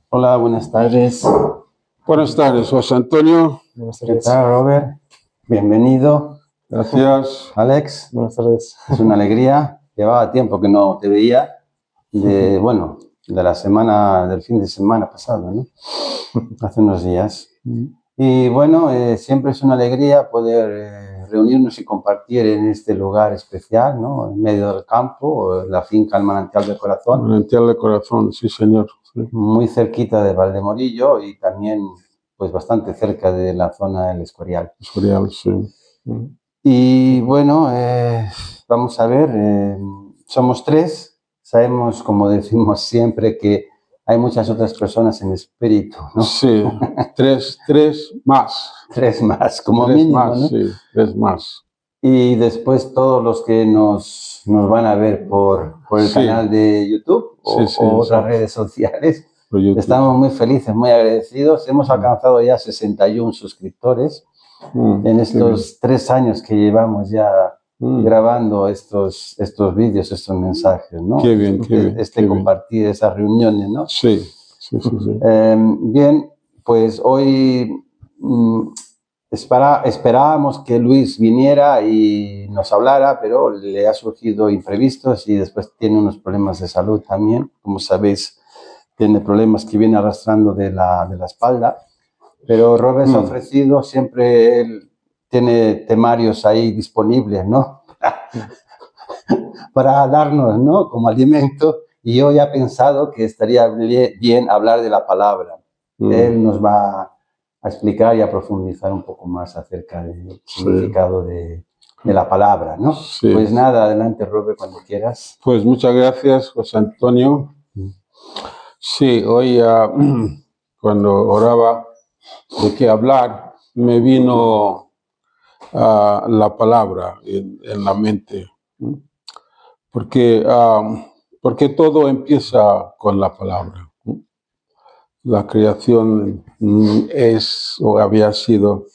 Hola, buenas tardes. Buenas tardes, José Antonio. Buenas ¿Qué tardes. tal, Robert? Bienvenido. Gracias. Alex, Buenas tardes. es una alegría. Llevaba tiempo que no te veía, de la semana, del fin de semana pasado, ¿no? Hace unos días. Y bueno, siempre es una alegría poder reunirnos y compartir en este lugar especial, ¿no? En medio del campo, la finca El Manantial del Corazón. Manantial del Corazón, sí, señor. Sí. Muy cerquita de Valdemorillo y también pues bastante cerca de la zona del Escorial. Escorial, sí. Y bueno, vamos a ver, somos tres. Sabemos, como decimos siempre, que hay muchas otras personas en espíritu, ¿no? Sí, tres más. Tres más, como Tres mínimo, más, ¿no? sí, tres más. Y después todos los que nos van a ver por el Sí. canal de YouTube o, Sí, o otras sí. redes sociales. Por YouTube. Estamos muy felices, muy agradecidos. Hemos alcanzado ya 61 suscriptores en estos 3 años que llevamos ya grabando estos vídeos, estos mensajes, ¿no? Qué bien, qué bien. Qué compartir bien. Esas reuniones, ¿no? Sí. Bien, pues hoy esperábamos que Luis viniera y nos hablara, pero le ha surgido imprevistos y después tiene unos problemas de salud también. Como sabéis, tiene problemas que viene arrastrando de la espalda. Pero Robert se ha ofrecido, siempre él tiene temarios ahí disponibles, ¿no? Para darnos, ¿no? Como alimento. Y yo ya he pensado que estaría bien hablar de la palabra. Él nos va a explicar y a profundizar un poco más acerca del significado de la palabra, ¿no? Sí. Pues nada, adelante, Robert, cuando quieras. Pues muchas gracias, José Antonio. Sí, hoy cuando oraba de qué hablar, me vino la palabra en la mente. Porque todo empieza con la palabra. La creación es o había sido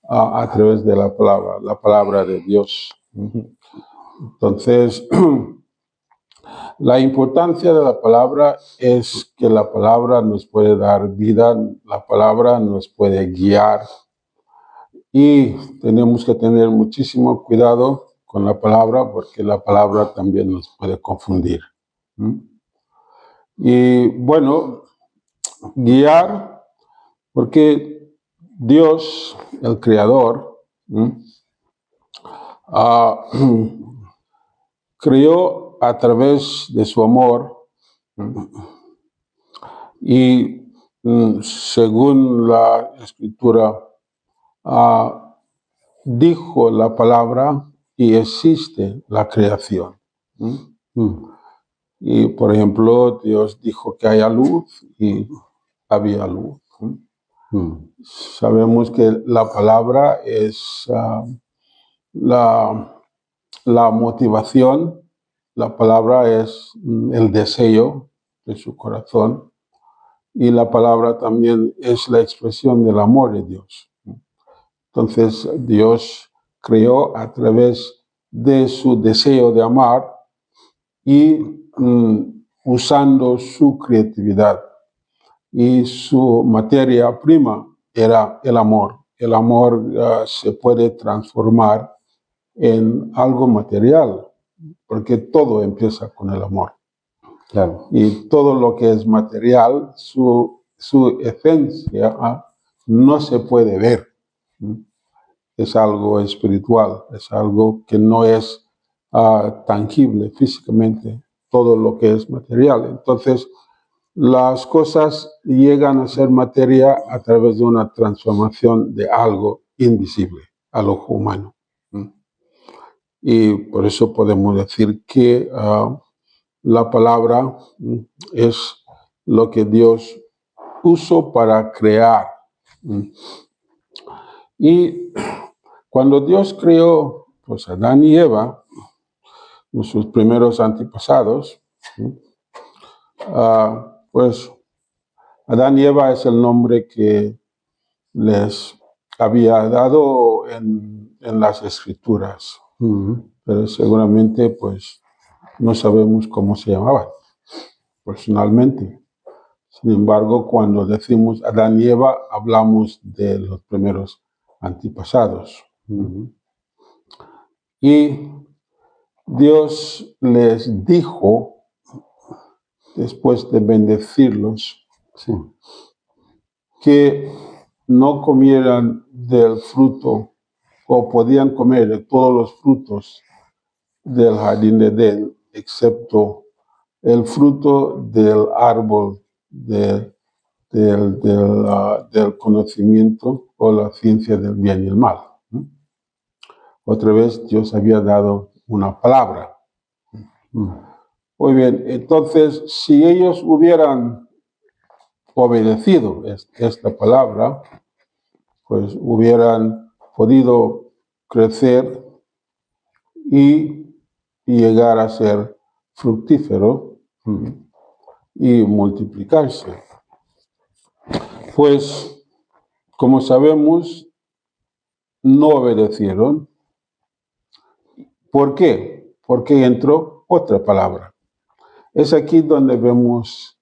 a través de la palabra de Dios. Entonces, la importancia de la palabra es que la palabra nos puede dar vida, la palabra nos puede guiar y tenemos que tener muchísimo cuidado con la palabra porque la palabra también nos puede confundir. Y bueno, guiar, porque Dios, el Creador, creó a través de su amor y según la Escritura, dijo la palabra y existe la creación. Y, por ejemplo, Dios dijo que haya luz y había luz. Sabemos que la palabra es la motivación, la palabra es el deseo de su corazón y la palabra también es la expresión del amor de Dios. Entonces, Dios creó a través de su deseo de amar y usando su creatividad. Y su materia prima era el amor. El amor se puede transformar en algo material, porque todo empieza con el amor. Claro. Y todo lo que es material, su esencia no se puede ver. Es algo espiritual, es algo que no es tangible físicamente, todo lo que es material. Entonces, las cosas llegan a ser materia a través de una transformación de algo invisible al ojo humano. Y por eso podemos decir que la palabra es lo que Dios usó para crear. Y cuando Dios creó pues, a Adán y Eva, sus primeros antepasados, pues Adán y Eva es el nombre que les había dado en las Escrituras. Pero seguramente pues no sabemos cómo se llamaban personalmente. Sin embargo, cuando decimos Adán y Eva, hablamos de los primeros antepasados. Y Dios les dijo, después de bendecirlos, Sí. que no comieran del fruto, o podían comer de todos los frutos del jardín de Edén, excepto el fruto del árbol del conocimiento o la ciencia del bien y el mal. Otra vez Dios había dado una palabra. Muy bien, entonces si ellos hubieran obedecido esta palabra, pues hubieran podido crecer y llegar a ser fructífero y multiplicarse. Pues, como sabemos, no obedecieron. ¿Por qué? Porque entró otra palabra. Es aquí donde vemos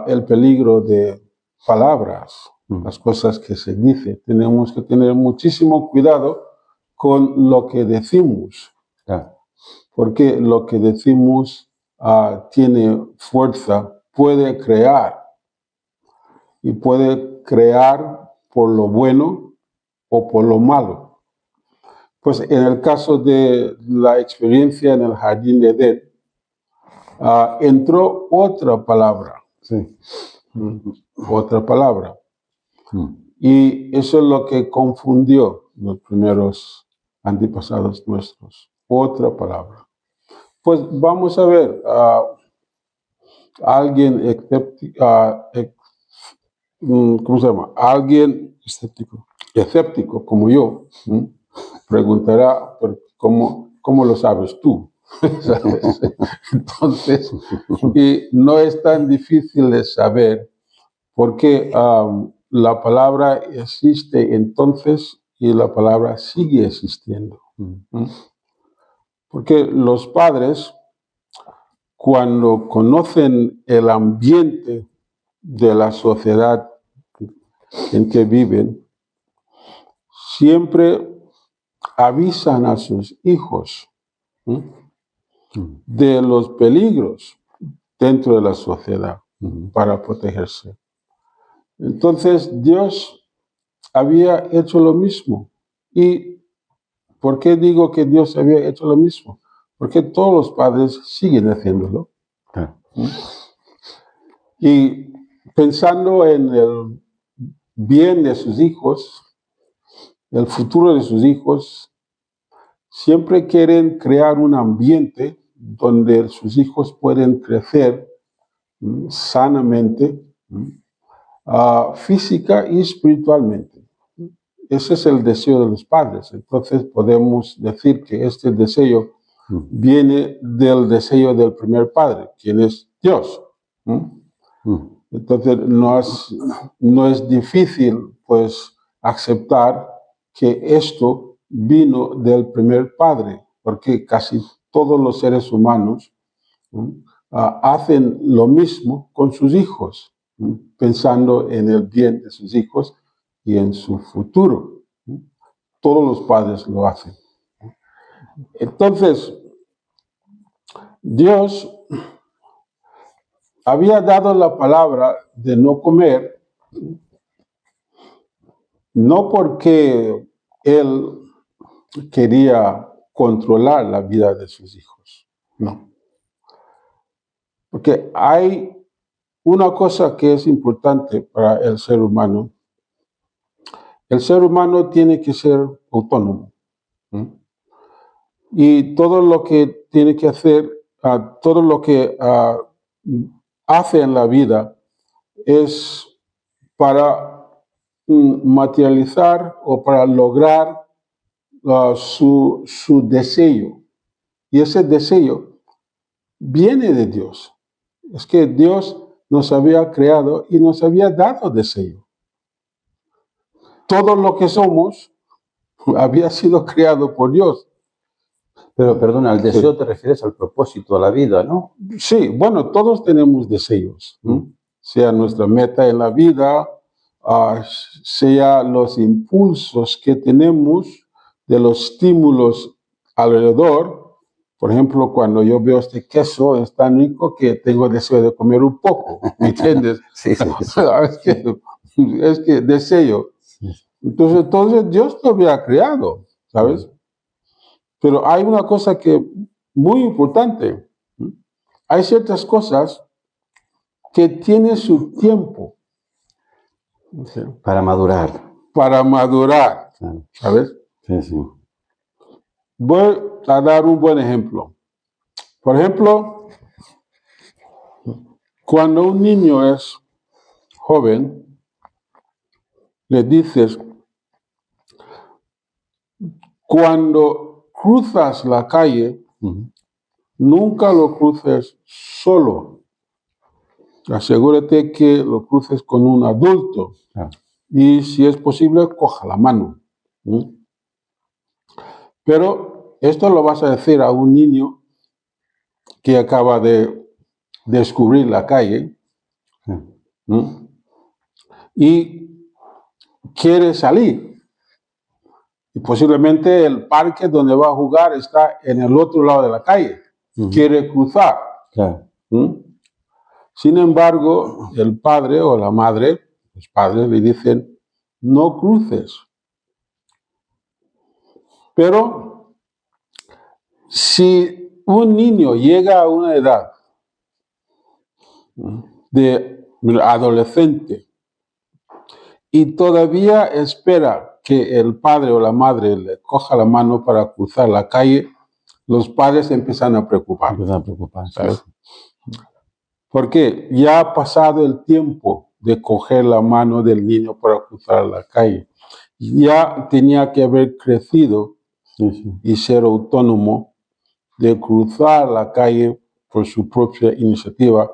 el peligro de palabras, las cosas que se dicen. Tenemos que tener muchísimo cuidado con lo que decimos, porque lo que decimos tiene fuerza, puede crear, y puede crear por lo bueno o por lo malo. Pues en el caso de la experiencia en el jardín de Edén, entró otra palabra. Sí. Otra palabra. Y eso es lo que confundió los primeros antepasados nuestros. Otra palabra. Pues vamos a ver, alguien ¿cómo se llama? Alguien escéptico como yo, preguntará, ¿cómo lo sabes tú? ¿Sabes? Entonces, y no es tan difícil de saber porque la palabra existe entonces y la palabra sigue existiendo. Porque los padres, cuando conocen el ambiente de la sociedad en que viven, siempre avisan a sus hijos de los peligros dentro de la sociedad para protegerse. Entonces Dios había hecho lo mismo. ¿Y por qué digo que Dios había hecho lo mismo? Porque todos los padres siguen haciéndolo. Y pensando en el bien de sus hijos, el futuro de sus hijos, siempre quieren crear un ambiente donde sus hijos pueden crecer sanamente, física y espiritualmente. Ese es el deseo de los padres. Entonces podemos decir que este deseo viene del deseo del primer padre, quien es Dios. Entonces no es difícil pues aceptar que esto vino del primer padre, porque casi todos los seres humanos hacen lo mismo con sus hijos, pensando en el bien de sus hijos y en su futuro. Todos los padres lo hacen. Entonces, Dios había dado la palabra de no comer, no porque Él quería controlar la vida de sus hijos, no. Porque hay una cosa que es importante para el ser humano. El ser humano tiene que ser autónomo. Y todo lo que tiene que hacer, todo lo que hace en la vida es para materializar o para lograr su deseo. Y ese deseo viene de Dios. Es que Dios nos había creado y nos había dado deseo. Todo lo que somos había sido creado por Dios. Pero perdona, al deseo te refieres al propósito, a la vida, ¿no? Sí, bueno, todos tenemos deseos. sea nuestra meta en la vida, sea los impulsos que tenemos de los estímulos alrededor. Por ejemplo, cuando yo veo este queso, es tan rico que tengo deseo de comer un poco, ¿me entiendes? Sí, sí, sí. es que deseo. Entonces Dios te había creado, ¿sabes? Pero hay una cosa que muy importante. Hay ciertas cosas que tienen su tiempo. Para madurar. Para madurar, Claro. ¿sabes? Sí, sí. Voy a dar un buen ejemplo. Por ejemplo, cuando un niño es joven, le dices, cuando cruzas la calle, nunca lo cruces solo. Asegúrate que lo cruces con un adulto. Claro. Y si es posible, coja la mano. Pero esto lo vas a decir a un niño que acaba de descubrir la calle y quiere salir. Y posiblemente el parque donde va a jugar está en el otro lado de la calle. Quiere cruzar. Claro. Sin embargo, el padre o la madre, los padres le dicen, no cruces. Pero si un niño llega a una edad de adolescente y todavía espera que el padre o la madre le coja la mano para cruzar la calle, los padres empiezan a preocupar. Empieza a preocupar. ¿Sabes? Porque ya ha pasado el tiempo de coger la mano del niño para cruzar la calle. Ya tenía que haber crecido y ser autónomo de cruzar la calle por su propia iniciativa,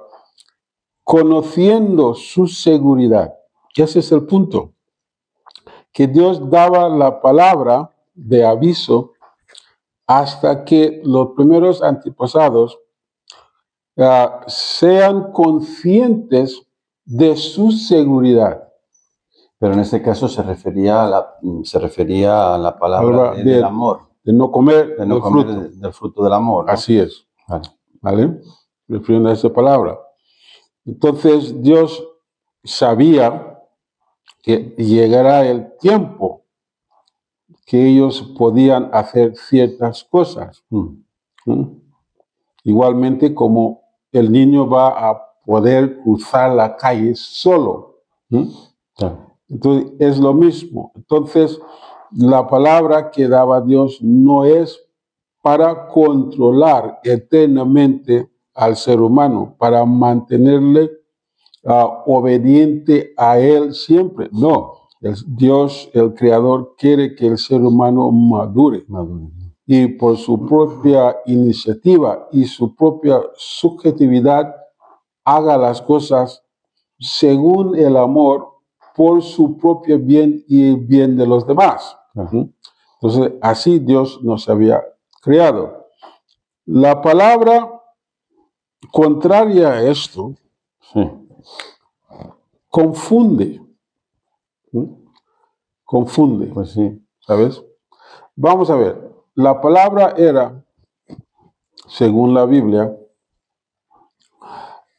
conociendo su seguridad. Ese es el punto. Que Dios daba la palabra de aviso hasta que los primeros antepasados sean conscientes de su seguridad. Pero en este caso se refería a la palabra del amor. De no comer, de no comer del fruto del amor, ¿no? Así es. Vale. Refiriendo a esa palabra. Entonces Dios sabía que llegará el tiempo que ellos podían hacer ciertas cosas. Igualmente como el niño va a poder cruzar la calle solo. Entonces es lo mismo. Entonces la palabra que daba Dios no es para controlar eternamente al ser humano, para mantenerle obediente a él siempre. No, Dios, el Creador, quiere que el ser humano madure. Y por su propia iniciativa y su propia subjetividad haga las cosas según el amor por su propio bien y el bien de los demás. Entonces, así Dios nos había creado. La palabra contraria a esto confunde. Confunde. Pues sí. ¿Sabes? Vamos a ver. La palabra era, según la Biblia,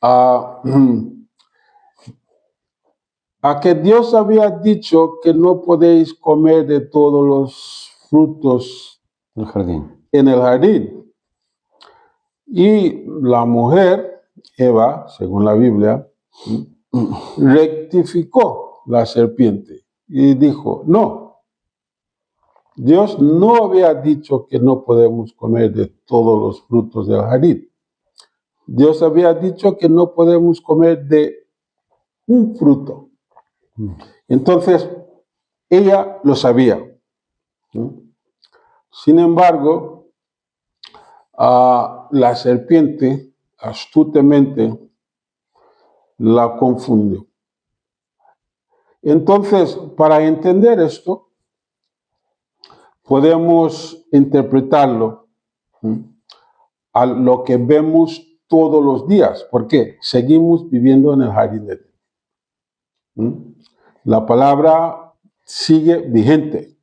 a que Dios había dicho que no podéis comer de todos los frutos en el jardín. Y la mujer, Eva, según la Biblia, rectificó la serpiente y dijo, no, Dios no había dicho que no podemos comer de todos los frutos del jardín. Dios había dicho que no podemos comer de un fruto. Entonces, ella lo sabía. Sin embargo, la serpiente astutamente la confundió. Entonces, para entender esto, podemos interpretarlo a lo que vemos todos los días. ¿Por qué? Seguimos viviendo en el jardín de Edén. La palabra sigue vigente.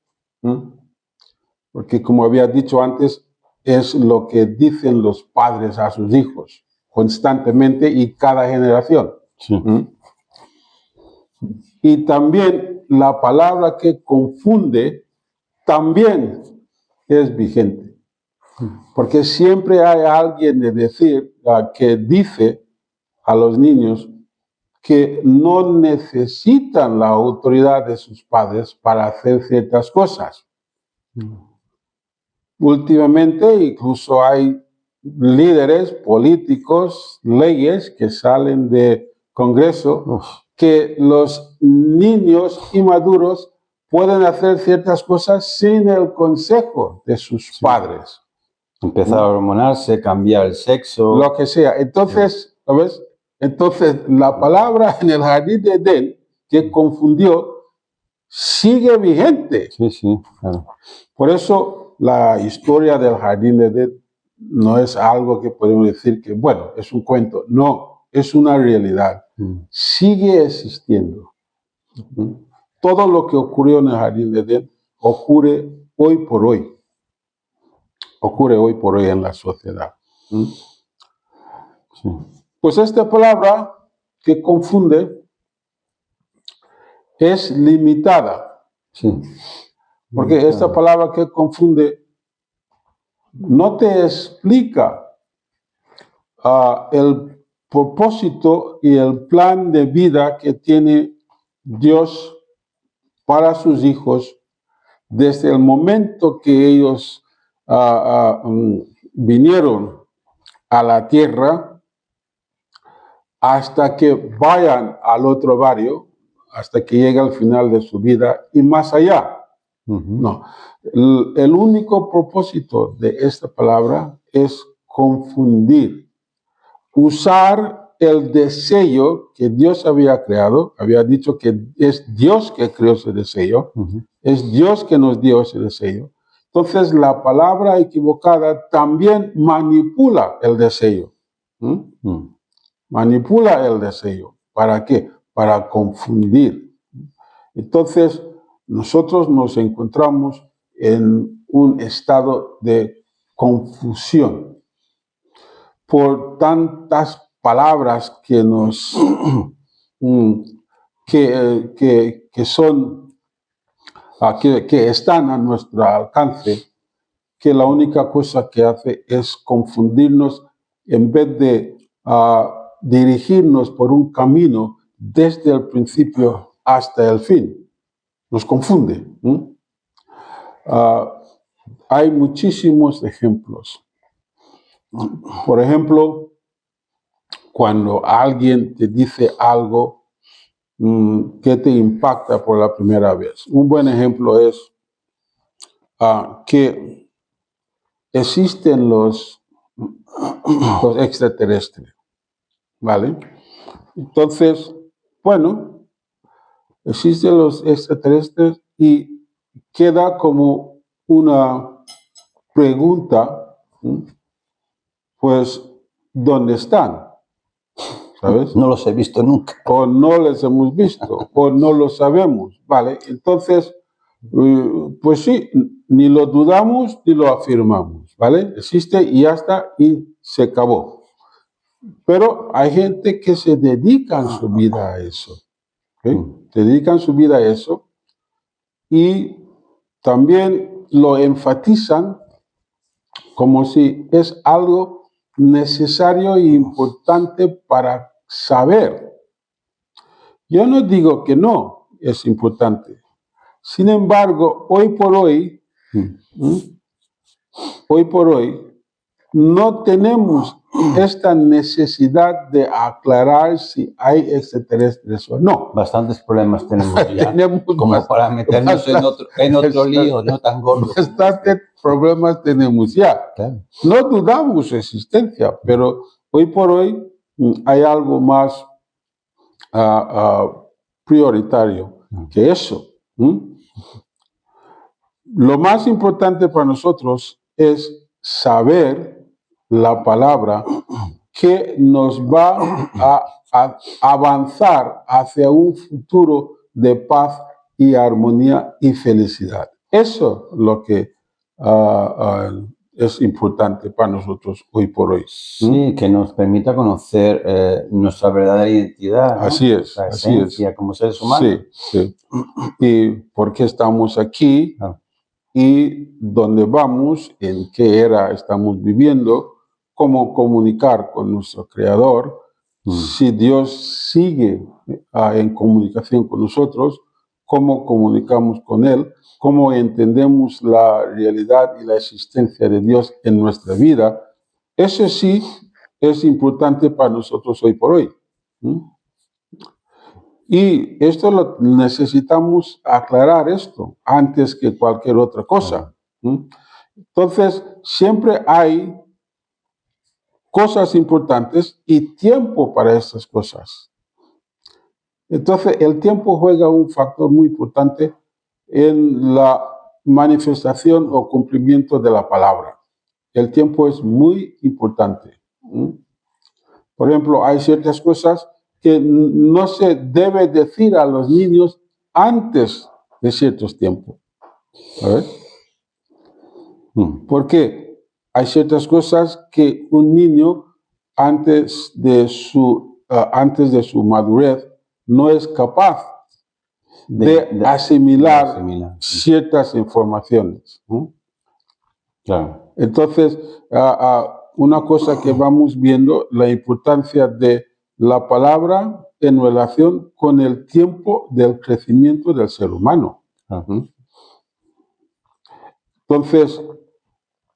Porque como había dicho antes, es lo que dicen los padres a sus hijos constantemente y cada generación. Sí. Y también la palabra que confunde también es vigente. Porque siempre hay alguien de decir, que dice a los niños que no necesitan la autoridad de sus padres para hacer ciertas cosas. Últimamente incluso hay líderes políticos, leyes que salen de Congreso, que los niños inmaduros pueden hacer ciertas cosas sin el consejo de sus padres. Empezar a hormonarse, cambiar el sexo. Lo que sea. Entonces, ¿sabes? Entonces, la palabra en el jardín de Edén que confundió sigue vigente. Sí, sí, claro. Por eso la historia del jardín de Edén no es algo que podemos decir que, bueno, es un cuento. No, es una realidad. Sigue existiendo. Todo lo que ocurrió en el jardín de Edén ocurre hoy por hoy. Ocurre hoy por hoy en la sociedad. Sí. Pues esta palabra que confunde es limitada. Sí. Porque esta palabra que confunde no te explica el propósito y el plan de vida que tiene Dios para sus hijos desde el momento que ellos vinieron a la tierra hasta que vayan al otro barrio, hasta que llegue al final de su vida y más allá. No. El único propósito de esta palabra es confundir, usar el deseo que Dios había creado, había dicho que es Dios que creó ese deseo, es Dios que nos dio ese deseo. Entonces la palabra equivocada también manipula el deseo. Manipula el deseo. ¿Para qué? Para confundir. Entonces, nosotros nos encontramos en un estado de confusión por tantas palabras que nos que están a nuestro alcance, que la única cosa que hace es confundirnos en vez de dirigirnos por un camino desde el principio hasta el fin. Nos confunde. Hay muchísimos ejemplos. Por ejemplo, cuando alguien te dice algo que te impacta por la primera vez. Un buen ejemplo es que existen los extraterrestres, ¿vale? Entonces, bueno, existen los extraterrestres y queda como una pregunta, pues, ¿dónde están? ¿Sabes? No los he visto nunca. O no les hemos visto, o no lo sabemos, ¿vale? Entonces, pues sí, ni lo dudamos ni lo afirmamos, ¿vale? Existe y ya está, y se acabó. Pero hay gente que se dedica en su vida a eso. Dedican su vida a eso y también lo enfatizan como si es algo necesario e importante para saber. Yo no digo que no es importante. Sin embargo, hoy por hoy, no tenemos esta necesidad de aclarar si hay extraterrestres o no. Bastantes problemas tenemos ya. Tenemos como para meternos en otro lío, no tan gordo. Bastantes problemas tenemos ya. Claro. No dudamos su existencia, pero hoy por hoy hay algo más prioritario que eso. Lo más importante para nosotros es saber la palabra que nos va a avanzar hacia un futuro de paz y armonía y felicidad. Eso es lo que es importante para nosotros hoy por hoy. Sí, que nos permita conocer nuestra verdadera identidad, ¿no? Así es, La así es. esencia como seres humanos. Sí, sí. Y por qué estamos aquí Claro. y dónde vamos, en qué era estamos viviendo, cómo comunicar con nuestro Creador, si Dios sigue en comunicación con nosotros, cómo comunicamos con Él, cómo entendemos la realidad y la existencia de Dios en nuestra vida. Eso sí es importante para nosotros hoy por hoy. Y esto lo necesitamos aclarar esto antes que cualquier otra cosa. Entonces, siempre hay cosas importantes y tiempo para estas cosas. Entonces, el tiempo juega un factor muy importante en la manifestación o cumplimiento de la palabra. El tiempo es muy importante. Por ejemplo, hay ciertas cosas que no se debe decir a los niños antes de ciertos tiempos. ¿Sabes? ¿Por qué? Hay ciertas cosas que un niño antes de su madurez no es capaz de asimilar ciertas informaciones. Claro. Entonces, una cosa que vamos viendo, la importancia de la palabra en relación con el tiempo del crecimiento del ser humano. Entonces,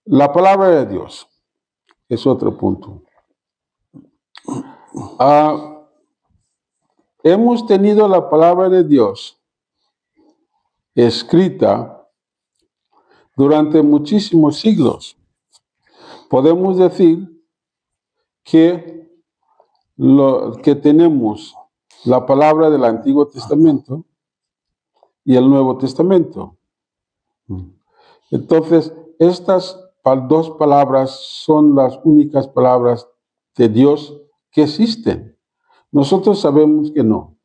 la palabra de Dios es otro punto. Hemos tenido la palabra de Dios escrita durante muchísimos siglos. Podemos decir que tenemos la palabra del Antiguo Testamento y el Nuevo Testamento. Entonces, estas dos palabras son las únicas palabras de Dios que existen. Nosotros sabemos que no.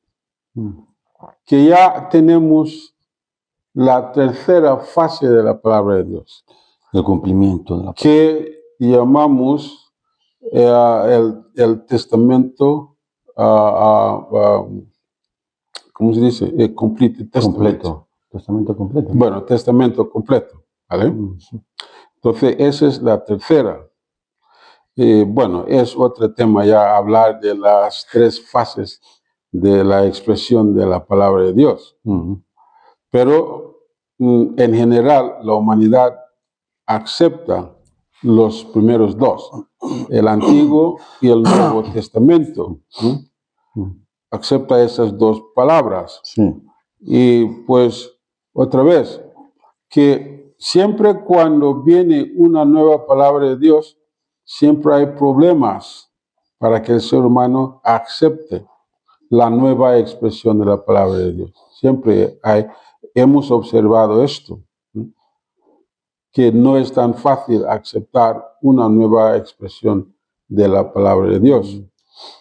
Que ya tenemos la tercera fase de la palabra de Dios. El cumplimiento de la palabra. Que llamamos el testamento, ¿cómo se dice? Complete testament. Completo. Testamento completo. Bueno, testamento completo. ¿Vale? Entonces, esa es la tercera. Bueno, es otro tema ya hablar de las tres fases de la expresión de la palabra de Dios. Pero en general la humanidad acepta los primeros dos, el Antiguo y el Nuevo Testamento. Acepta esas dos palabras. Sí. Y pues, otra vez, que siempre cuando viene una nueva palabra de Dios, siempre hay problemas para que el ser humano acepte la nueva expresión de la palabra de Dios. Siempre hemos observado esto, que no es tan fácil aceptar una nueva expresión de la palabra de Dios,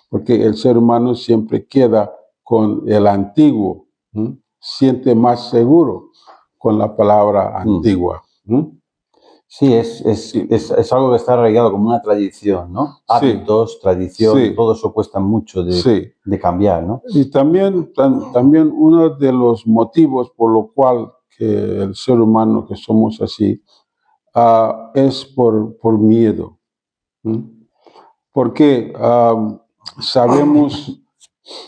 porque el ser humano siempre queda con el antiguo, siente más seguro con la palabra antigua. Sí, es algo que está arraigado como una tradición, ¿no? Hábitos, tradición, todo eso cuesta mucho de cambiar, ¿no? Y también uno de los motivos por lo cual que el ser humano que somos así es por miedo. Porque sabemos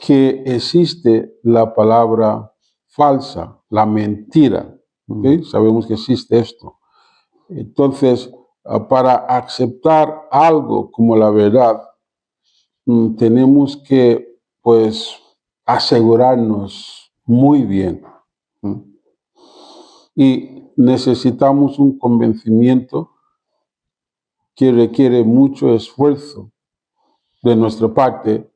que existe la palabra falsa, la mentira. ¿Okay? Sabemos que existe esto. Entonces, para aceptar algo como la verdad, tenemos que, pues, asegurarnos muy bien. Y necesitamos un convencimiento que requiere mucho esfuerzo de nuestra parte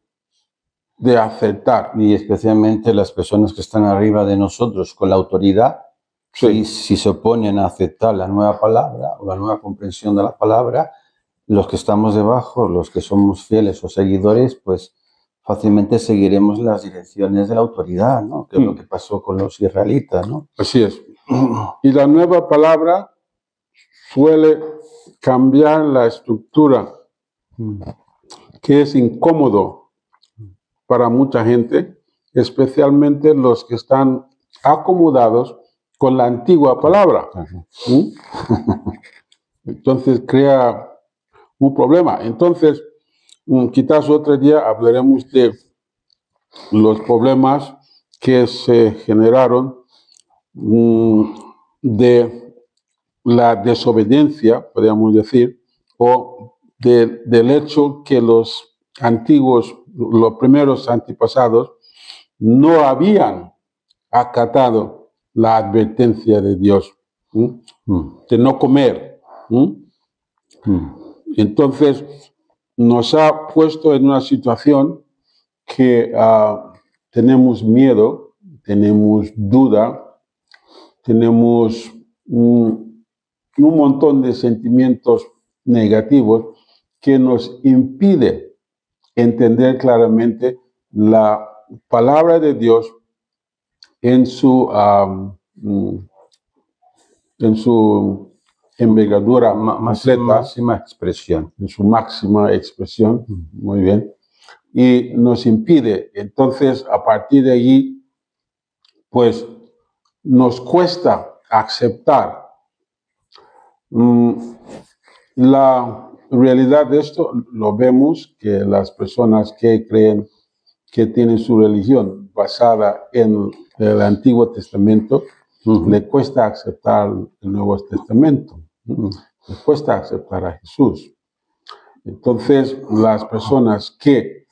de aceptar. Y especialmente las personas que están arriba de nosotros con la autoridad, si se oponen a aceptar la nueva palabra o la nueva comprensión de la palabra, los que estamos debajo, los que somos fieles o seguidores, pues fácilmente seguiremos las direcciones de la autoridad, ¿no? Que es lo que pasó con los israelitas, ¿no? Así es. Y la nueva palabra suele cambiar la estructura, que es incómodo para mucha gente, especialmente los que están acomodados con la antigua palabra. Entonces crea un problema. Entonces, quizás otro día hablaremos de los problemas que se generaron de la desobediencia, podríamos decir, o del hecho que los antiguos, los primeros antepasados, no habían acatado la advertencia de Dios de no comer. Entonces, nos ha puesto en una situación que tenemos miedo, tenemos duda, tenemos un montón de sentimientos negativos que nos impide entender claramente la palabra de Dios en su envergadura máxima expresión. En su máxima expresión, muy bien, y nos impide. Entonces, a partir de allí, pues, nos cuesta aceptar la realidad de esto. Lo vemos que las personas que creen que tienen su religión basada en el Antiguo Testamento, le cuesta aceptar el Nuevo Testamento, le cuesta aceptar a Jesús. Entonces, las personas que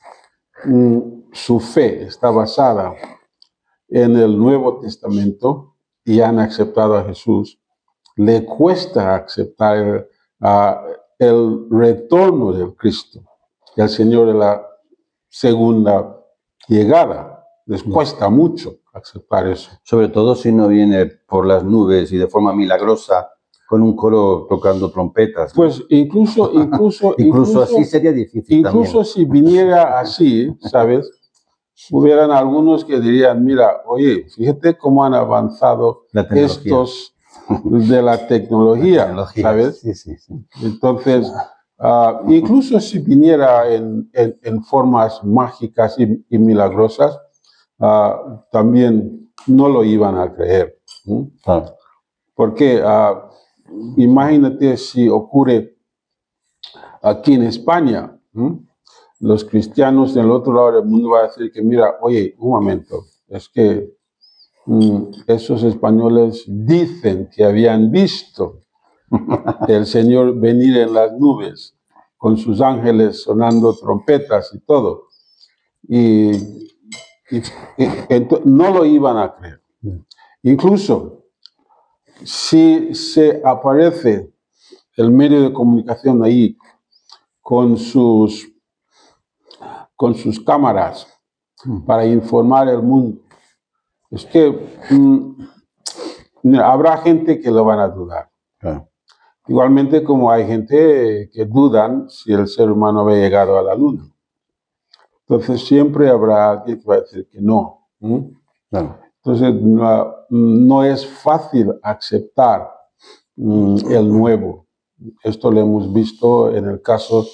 su fe está basada en el Nuevo Testamento y han aceptado a Jesús, le cuesta aceptar el retorno del Cristo, el Señor de la segunda llegada. Les cuesta mucho aceptar eso. Sobre todo si no viene por las nubes y de forma milagrosa con un coro tocando trompetas. Pues incluso así sería difícil. Incluso también. Si viniera así, ¿sabes? Hubieran algunos que dirían, mira, oye, fíjate cómo han avanzado estos de la tecnología, ¿sabes? Sí. Entonces, incluso si viniera en formas mágicas y milagrosas, también no lo iban a creer. Porque imagínate si ocurre aquí en España, los cristianos del otro lado del mundo van a decir que, mira, oye, un momento, es que esos españoles dicen que habían visto el Señor venir en las nubes con sus ángeles sonando trompetas y todo. Y no lo iban a creer. Incluso si se aparece el medio de comunicación ahí con sus cámaras para informar al mundo, es que habrá gente que lo van a dudar. Igualmente como hay gente que dudan si el ser humano había llegado a la luna. Entonces siempre habrá alguien que va a decir que no. Entonces no es fácil aceptar el nuevo. Esto lo hemos visto en el caso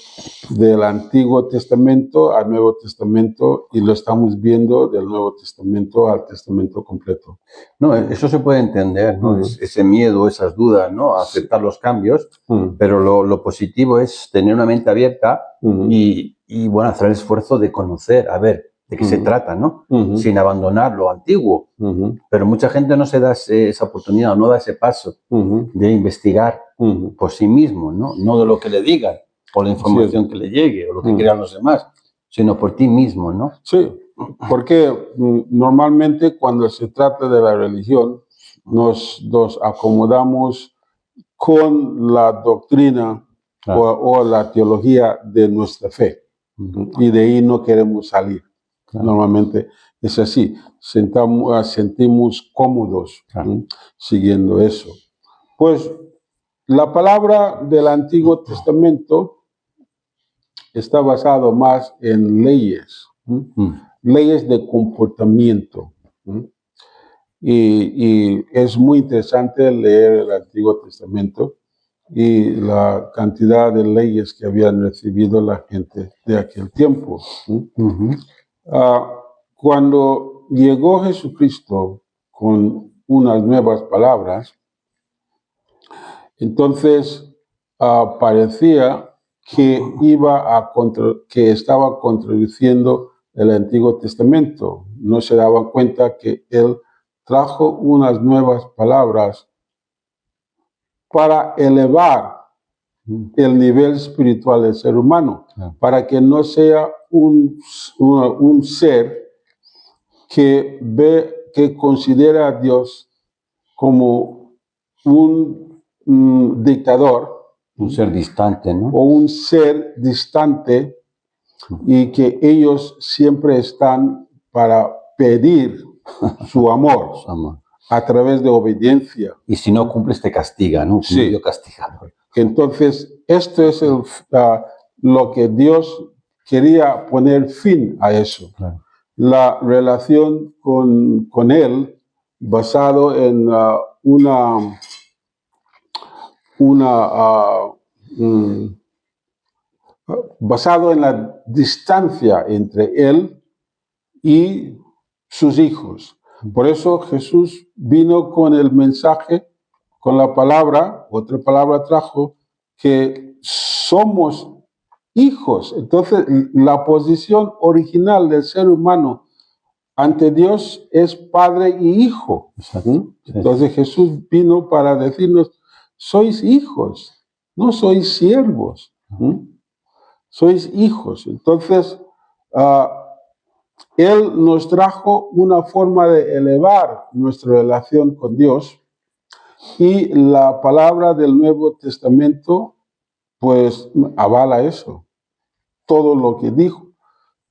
del Antiguo Testamento al Nuevo Testamento y lo estamos viendo del Nuevo Testamento al Testamento completo. No, eso se puede entender, ¿no? Ese miedo, esas dudas, ¿no? A aceptar los cambios, pero lo positivo es tener una mente abierta y, bueno, hacer el esfuerzo de conocer, a ver, de qué se trata, ¿no? Sin abandonar lo antiguo. Pero mucha gente no se da esa oportunidad, no da ese paso de investigar por sí mismo, ¿no? No de lo que le digan, o la información que le llegue, o lo que crean los demás, sino por ti mismo, ¿no? Sí, porque normalmente cuando se trata de la religión, nos acomodamos con la doctrina o la teología de nuestra fe. Y de ahí no queremos salir. Normalmente es así. Sentimos cómodos siguiendo eso. Pues la palabra del Antiguo Testamento está basado más en leyes, leyes de comportamiento. Y es muy interesante leer el Antiguo Testamento y la cantidad de leyes que habían recibido la gente de aquel tiempo. Cuando llegó Jesucristo con unas nuevas palabras, entonces parecía que que estaba contradiciendo el Antiguo Testamento. No se daban cuenta que él trajo unas nuevas palabras para elevar el nivel espiritual del ser humano, para que no sea un ser que considera a Dios como un dictador, un ser distante, ¿no? O un ser distante, y que ellos siempre están para pedir su amor a través de obediencia. Y si no cumples te castiga, ¿no? Sí. Yo castigado. Entonces, esto es lo que Dios quería poner fin a eso. Claro. La relación con Él basado en basado en la distancia entre Él y sus hijos. Por eso Jesús vino con el mensaje, con la palabra, otra palabra trajo, que somos hijos. Entonces, la posición original del ser humano ante Dios es padre y hijo. Entonces Jesús vino para decirnos, sois hijos, no sois siervos. Sois hijos. Entonces, Él nos trajo una forma de elevar nuestra relación con Dios, y la palabra del Nuevo Testamento pues avala eso. Todo lo que dijo,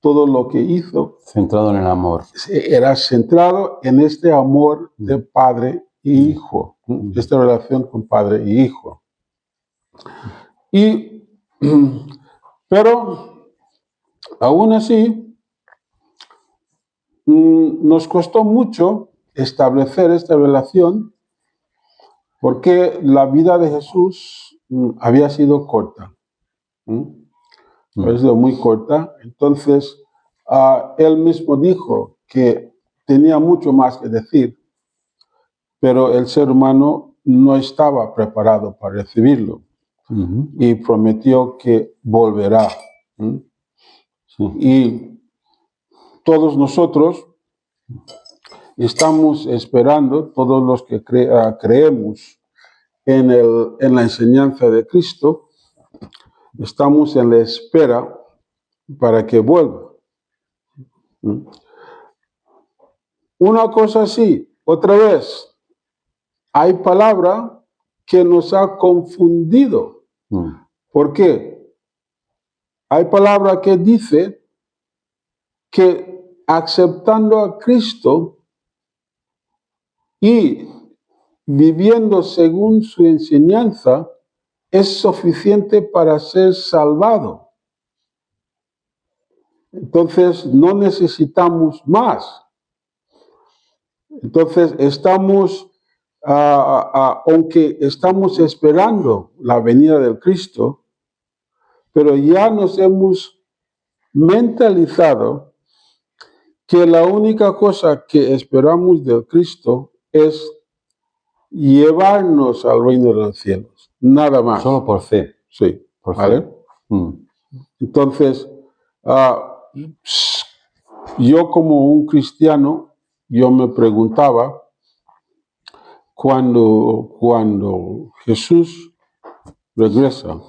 todo lo que hizo, centrado en el amor. Era centrado en este amor de padre y hijo, esta relación con padre y hijo. Pero aún así, nos costó mucho establecer esta relación, porque la vida de Jesús había sido corta. Había sido muy corta. Entonces, él mismo dijo que tenía mucho más que decir, pero el ser humano no estaba preparado para recibirlo. Y prometió que volverá. Y todos nosotros estamos esperando, todos los que creemos en la enseñanza de Cristo, estamos en la espera para que vuelva. Una cosa sí, otra vez, hay palabra que nos ha confundido. ¿Por qué? Hay palabra que dice que aceptando a Cristo y viviendo según su enseñanza es suficiente para ser salvado. Entonces no necesitamos más. Entonces estamos, aunque estamos esperando la venida del Cristo, pero ya nos hemos mentalizado que la única cosa que esperamos del Cristo es llevarnos al reino de los cielos, nada más. Solo por fe. Sí, por ¿vale? Fe. Entonces, yo como un cristiano, yo me preguntaba, cuando Jesús regresa,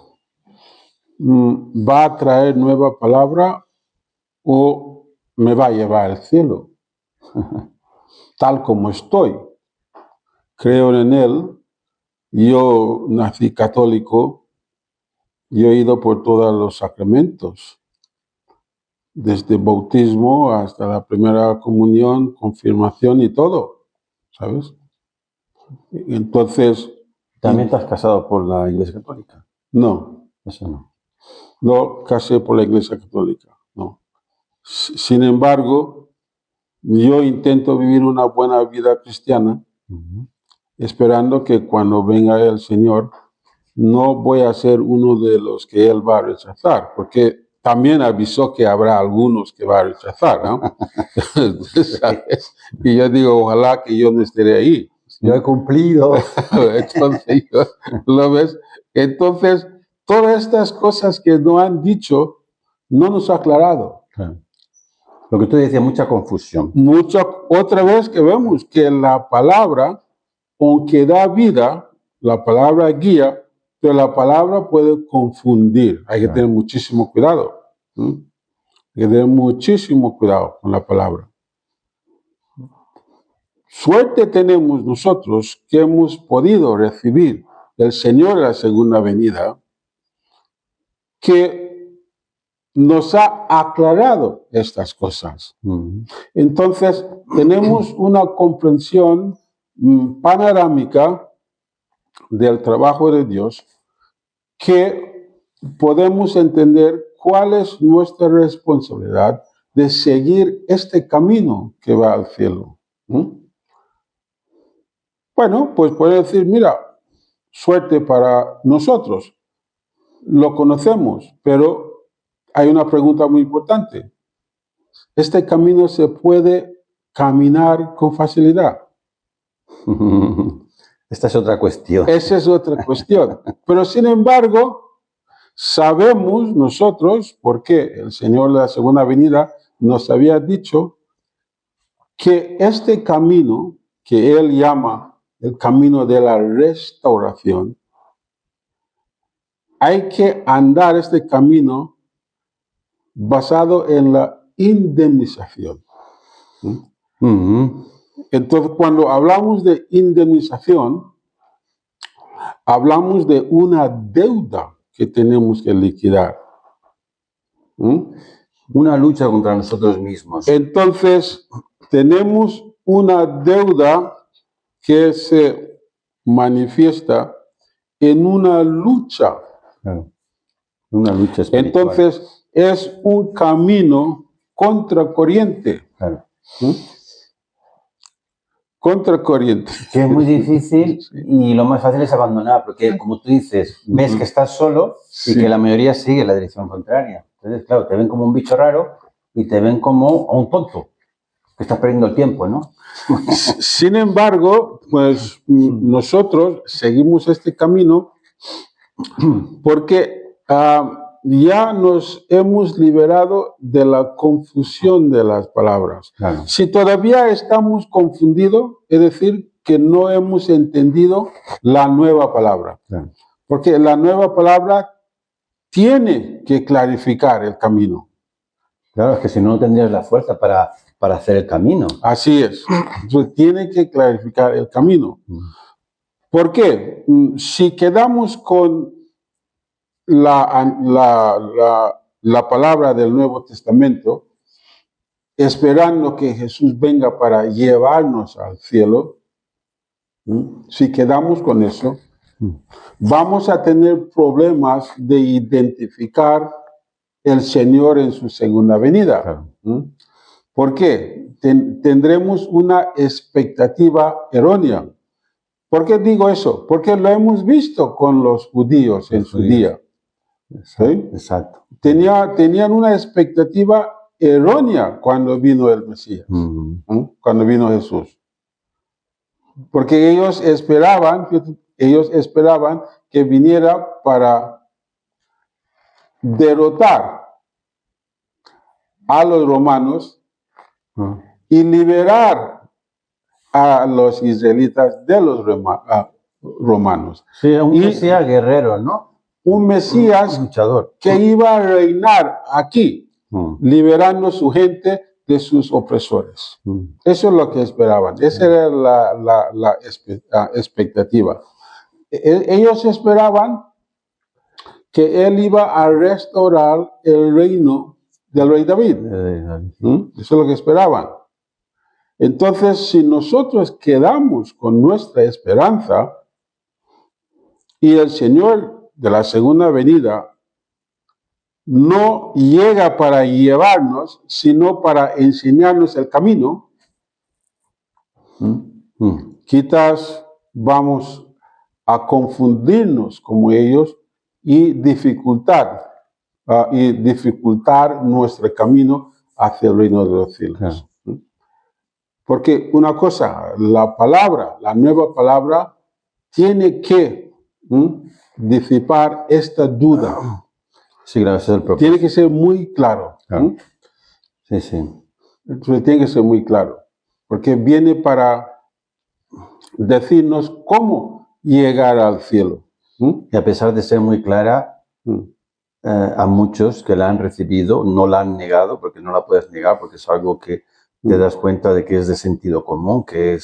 ¿va a traer nueva palabra o me va a llevar al cielo? Tal como estoy. Creo en Él. Yo nací católico. Yo he ido por todos los sacramentos. Desde bautismo hasta la primera comunión, confirmación y todo. ¿Sabes? Entonces... ¿También te has casado por la Iglesia Católica? No. Eso no. no casé por la Iglesia Católica, no. Sin embargo, yo intento vivir una buena vida cristiana, esperando que cuando venga el Señor, no voy a ser uno de los que Él va a rechazar, porque también avisó que habrá algunos que va a rechazar, ¿no? ¿Sabes? Y yo digo, ojalá que yo no esté ahí. Yo he cumplido. Entonces, ¿lo ves? Entonces, todas estas cosas que no han dicho, no nos ha aclarado. Claro. Lo que tú decías, mucha confusión. Otra vez que vemos que la palabra, aunque da vida, la palabra guía, pero la palabra puede confundir. Hay que tener muchísimo cuidado. Hay que tener muchísimo cuidado con la palabra. Suerte tenemos nosotros que hemos podido recibir del Señor en la segunda venida, que nos ha aclarado estas cosas. Entonces, tenemos una comprensión panorámica del trabajo de Dios, que podemos entender cuál es nuestra responsabilidad de seguir este camino que va al cielo. Bueno, pues puede decir, mira, suerte para nosotros, lo conocemos, pero hay una pregunta muy importante. ¿Este camino se puede caminar con facilidad? Esta es otra cuestión. Esa es otra cuestión. Pero sin embargo, sabemos nosotros, porque el Señor de la segunda venida nos había dicho que este camino que Él llama el camino de la restauración, hay que andar este camino basado en la indemnización. Entonces, cuando hablamos de indemnización, hablamos de una deuda que tenemos que liquidar. Una lucha contra nosotros mismos. Entonces, tenemos una deuda que se manifiesta en una lucha. Claro. Una lucha espiritual. Entonces, es un camino contracorriente. Claro. Contracorriente. Que es muy difícil y lo más fácil es abandonar, porque como tú dices, ves que estás solo y que la mayoría sigue la dirección contraria. Entonces, claro, te ven como un bicho raro y te ven como a un tonto, que estás perdiendo el tiempo, ¿no? Sin embargo, pues nosotros seguimos este camino porque ya nos hemos liberado de la confusión de las palabras. Claro. Si todavía estamos confundidos, es decir, que no hemos entendido la nueva palabra. Claro. Porque la nueva palabra tiene que clarificar el camino. Claro, es que si no, no tendrías la fuerza para hacer el camino. Así es. Entonces, tiene que clarificar el camino. ¿Por qué? Si quedamos con la palabra del Nuevo Testamento, esperando que Jesús venga para llevarnos al cielo, si quedamos con eso, vamos a tener problemas de identificar el Señor en su segunda venida. Claro. ¿Por qué? Tendremos una expectativa errónea. ¿Por qué digo eso? Porque lo hemos visto con los judíos en su día. Exacto. ¿Sí? Exacto. Tenían una expectativa errónea cuando vino el Mesías, cuando vino Jesús. Porque ellos esperaban que viniera para derrotar a los romanos y liberar a los israelitas de los romanos. Sí, un Mesías guerrero, ¿no? Un Mesías luchador que iba a reinar aquí, liberando a su gente de sus opresores. Eso es lo que esperaban. Esa era la expectativa. Ellos esperaban que él iba a restaurar el reino del rey David. Eso es lo que esperaban. Entonces, si nosotros quedamos con nuestra esperanza y el Señor de la segunda venida no llega para llevarnos, sino para enseñarnos el camino, quizás vamos a confundirnos como ellos y dificultar nuestro camino hacia el reino de los cielos. Claro. Porque una cosa, la nueva palabra, tiene que disipar esta duda. Sí, claro, ese es el propósito. Tiene que ser muy claro. Claro. Sí, sí. Entonces tiene que ser muy claro. Porque viene para decirnos cómo llegar al cielo. Y a pesar de ser muy clara, a muchos que la han recibido no la han negado, porque no la puedes negar, porque es algo que te das cuenta de que es de sentido común, que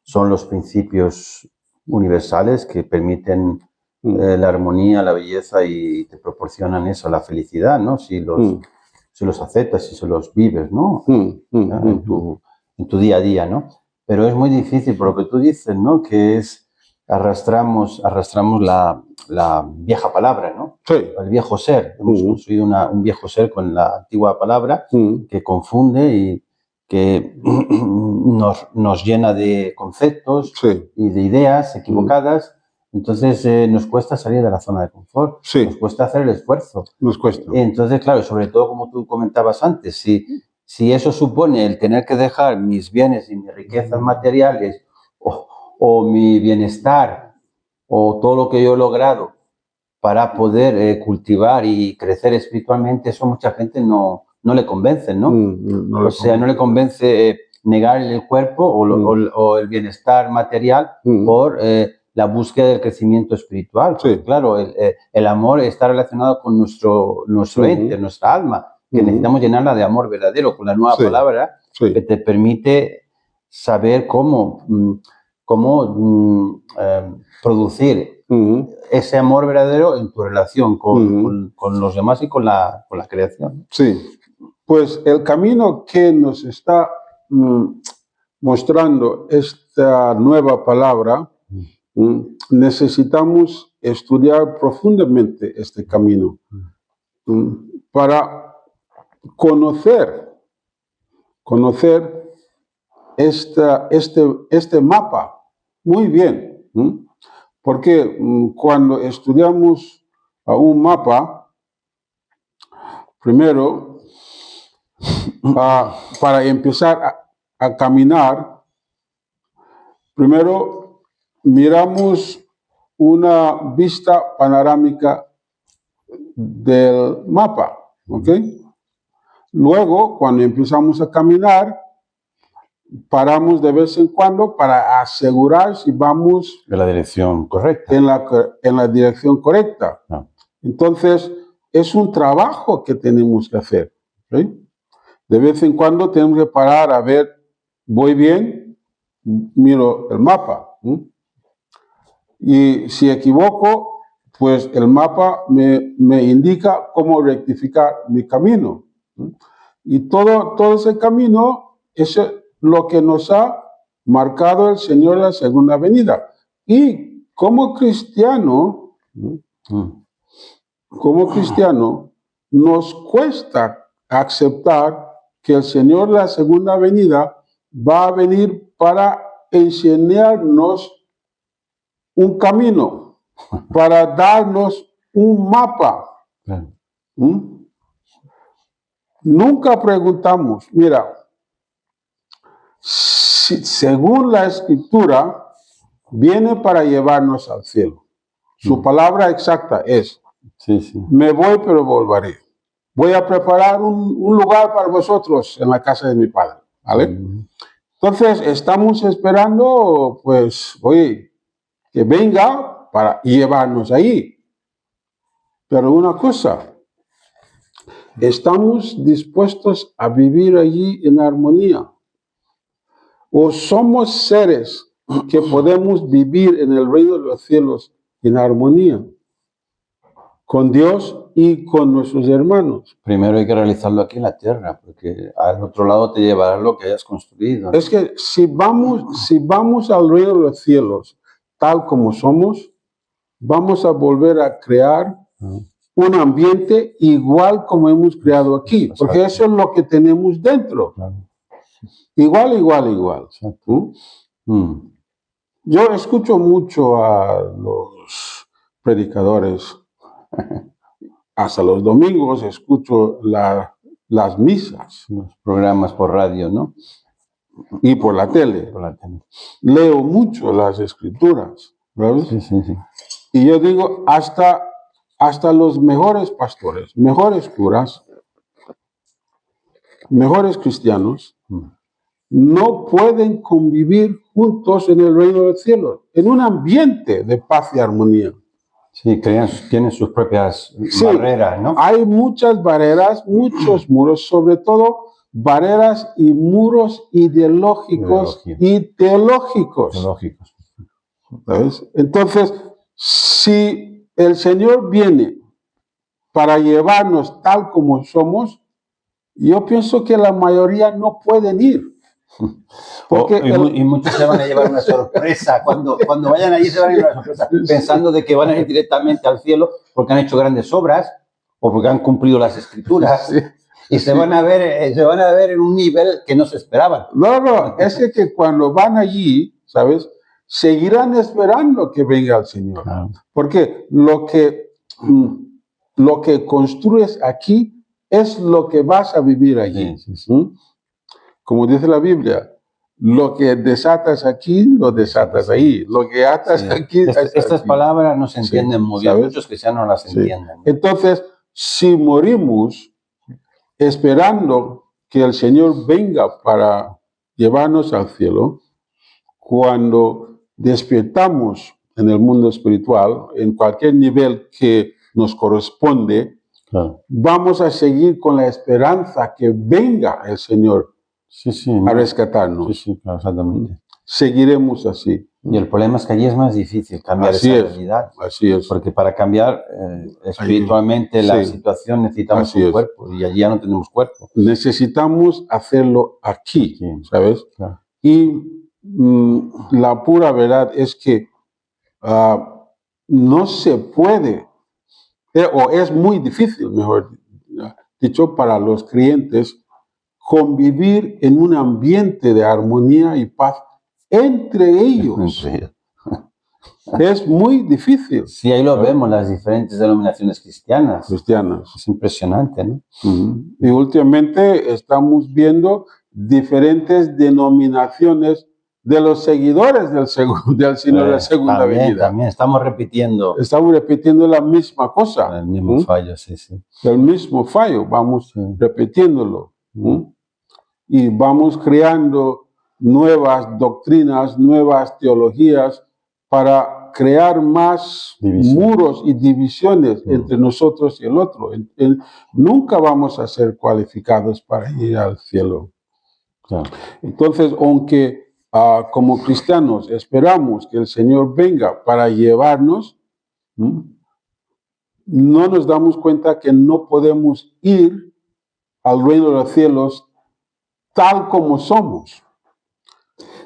son los principios universales que permiten la armonía, la belleza y te proporcionan eso, la felicidad, ¿no? Si los aceptas, si se los vives, ¿no? En tu día a día, ¿no? Pero es muy difícil, por lo que tú dices, ¿no? Que es arrastramos la vieja palabra, ¿no? Sí. El viejo ser. Hemos construido un viejo ser con la antigua palabra que confunde y que nos llena de conceptos y de ideas equivocadas. Entonces nos cuesta salir de la zona de confort. Sí. Nos cuesta hacer el esfuerzo. Nos cuesta. Entonces, claro, sobre todo como tú comentabas antes, si eso supone el tener que dejar mis bienes y mis riquezas materiales o mi bienestar o todo lo que yo he logrado para poder cultivar y crecer espiritualmente, eso a mucha gente no le convence, ¿no? O sea, no le convence negar el cuerpo o el bienestar material por la búsqueda del crecimiento espiritual. Sí. Claro, el amor está relacionado con nuestro ente, nuestra alma, que necesitamos llenarla de amor verdadero, con la nueva palabra que te permite saber cómo producir ese amor verdadero en tu relación con los demás y con la creación. Sí, pues el camino que nos está mostrando esta nueva palabra, necesitamos estudiar profundamente este camino para conocer este mapa muy bien. Porque cuando estudiamos un mapa, primero, para empezar a caminar, primero miramos una vista panorámica del mapa, ¿ok? Luego, cuando empezamos a caminar, paramos de vez en cuando para asegurar si vamos en la dirección correcta. En la dirección correcta. No. Entonces, es un trabajo que tenemos que hacer. ¿Sí? De vez en cuando tenemos que parar a ver, ¿voy bien? Miro el mapa. Y si equivoco, pues el mapa me indica cómo rectificar mi camino. Y todo ese camino es lo que nos ha marcado el Señor en la segunda venida. Y como cristiano, nos cuesta aceptar que el Señor en la segunda venida va a venir para enseñarnos un camino, para darnos un mapa. Nunca preguntamos, mira, según la Escritura, viene para llevarnos al cielo. Su palabra exacta es, me voy pero volveré. Voy a preparar un lugar para vosotros en la casa de mi Padre. ¿Vale? Entonces, estamos esperando, pues, oye, que venga para llevarnos ahí. Pero una cosa, ¿estamos dispuestos a vivir allí en armonía? ¿O somos seres que podemos vivir en el reino de los cielos en armonía con Dios y con nuestros hermanos? Primero hay que realizarlo aquí en la tierra, porque al otro lado te llevará lo que hayas construido. Es que si vamos al reino de los cielos tal como somos, vamos a volver a crear un ambiente igual como hemos creado aquí, porque eso es lo que tenemos dentro. Claro. Igual, igual, igual. Exacto. Yo escucho mucho a los predicadores. Hasta los domingos escucho las misas. Los programas por radio, ¿no? Y por la tele. Por la tele. Leo mucho las escrituras, ¿sabes? Sí, sí, sí. Y yo digo, hasta los mejores pastores, mejores curas, mejores cristianos, no pueden convivir juntos en el reino del cielo, en un ambiente de paz y armonía. Sí, tienen sus propias barreras, ¿no? Hay muchas barreras, muchos muros, sobre todo barreras y muros ideológicos y teológicos. ¿Sabes? Entonces, si el Señor viene para llevarnos tal como somos, yo pienso que la mayoría no pueden ir. Porque y muchos se van a llevar una sorpresa. Cuando vayan allí se van a llevar una sorpresa, pensando de que van a ir directamente al cielo porque han hecho grandes obras o porque han cumplido las escrituras. Sí. Y se van a ver en un nivel que no se esperaban. No, es que cuando van allí, ¿sabes? Seguirán esperando que venga el Señor. Claro. Porque lo que construyes aquí es lo que vas a vivir allí. Sí, sí, sí. Como dice la Biblia, lo que desatas aquí, lo desatas ahí. Lo que atas aquí, estas palabras no se entienden muy bien. Muchos cristianos las entienden. Entonces, si morimos esperando que el Señor venga para llevarnos al cielo, cuando despertamos en el mundo espiritual, en cualquier nivel que nos corresponde, claro, vamos a seguir con la esperanza que venga el Señor a rescatarnos. Sí, claro, exactamente. Seguiremos así. Y el problema es que allí es más difícil cambiar esa realidad. Así es. Porque para cambiar espiritualmente la situación necesitamos un cuerpo y allí ya no tenemos cuerpo. Necesitamos hacerlo aquí, ¿sabes? Claro. Y la pura verdad es que no se puede, o es muy difícil, mejor dicho, para los creyentes convivir en un ambiente de armonía y paz entre ellos. Es muy difícil. Sí, ahí lo vemos, las diferentes denominaciones cristianas. Es impresionante, ¿no? Y últimamente estamos viendo diferentes denominaciones de los seguidores del Señor de la segunda venida. También estamos repitiendo. Estamos repitiendo la misma cosa. El mismo fallo, sí. El mismo fallo, vamos repitiéndolo. Y vamos creando nuevas doctrinas, nuevas teologías para crear más muros y divisiones entre nosotros y el otro. Nunca vamos a ser cualificados para ir al cielo. Claro. Entonces, aunque como cristianos esperamos que el Señor venga para llevarnos, no nos damos cuenta que no podemos ir al reino de los cielos tal como somos.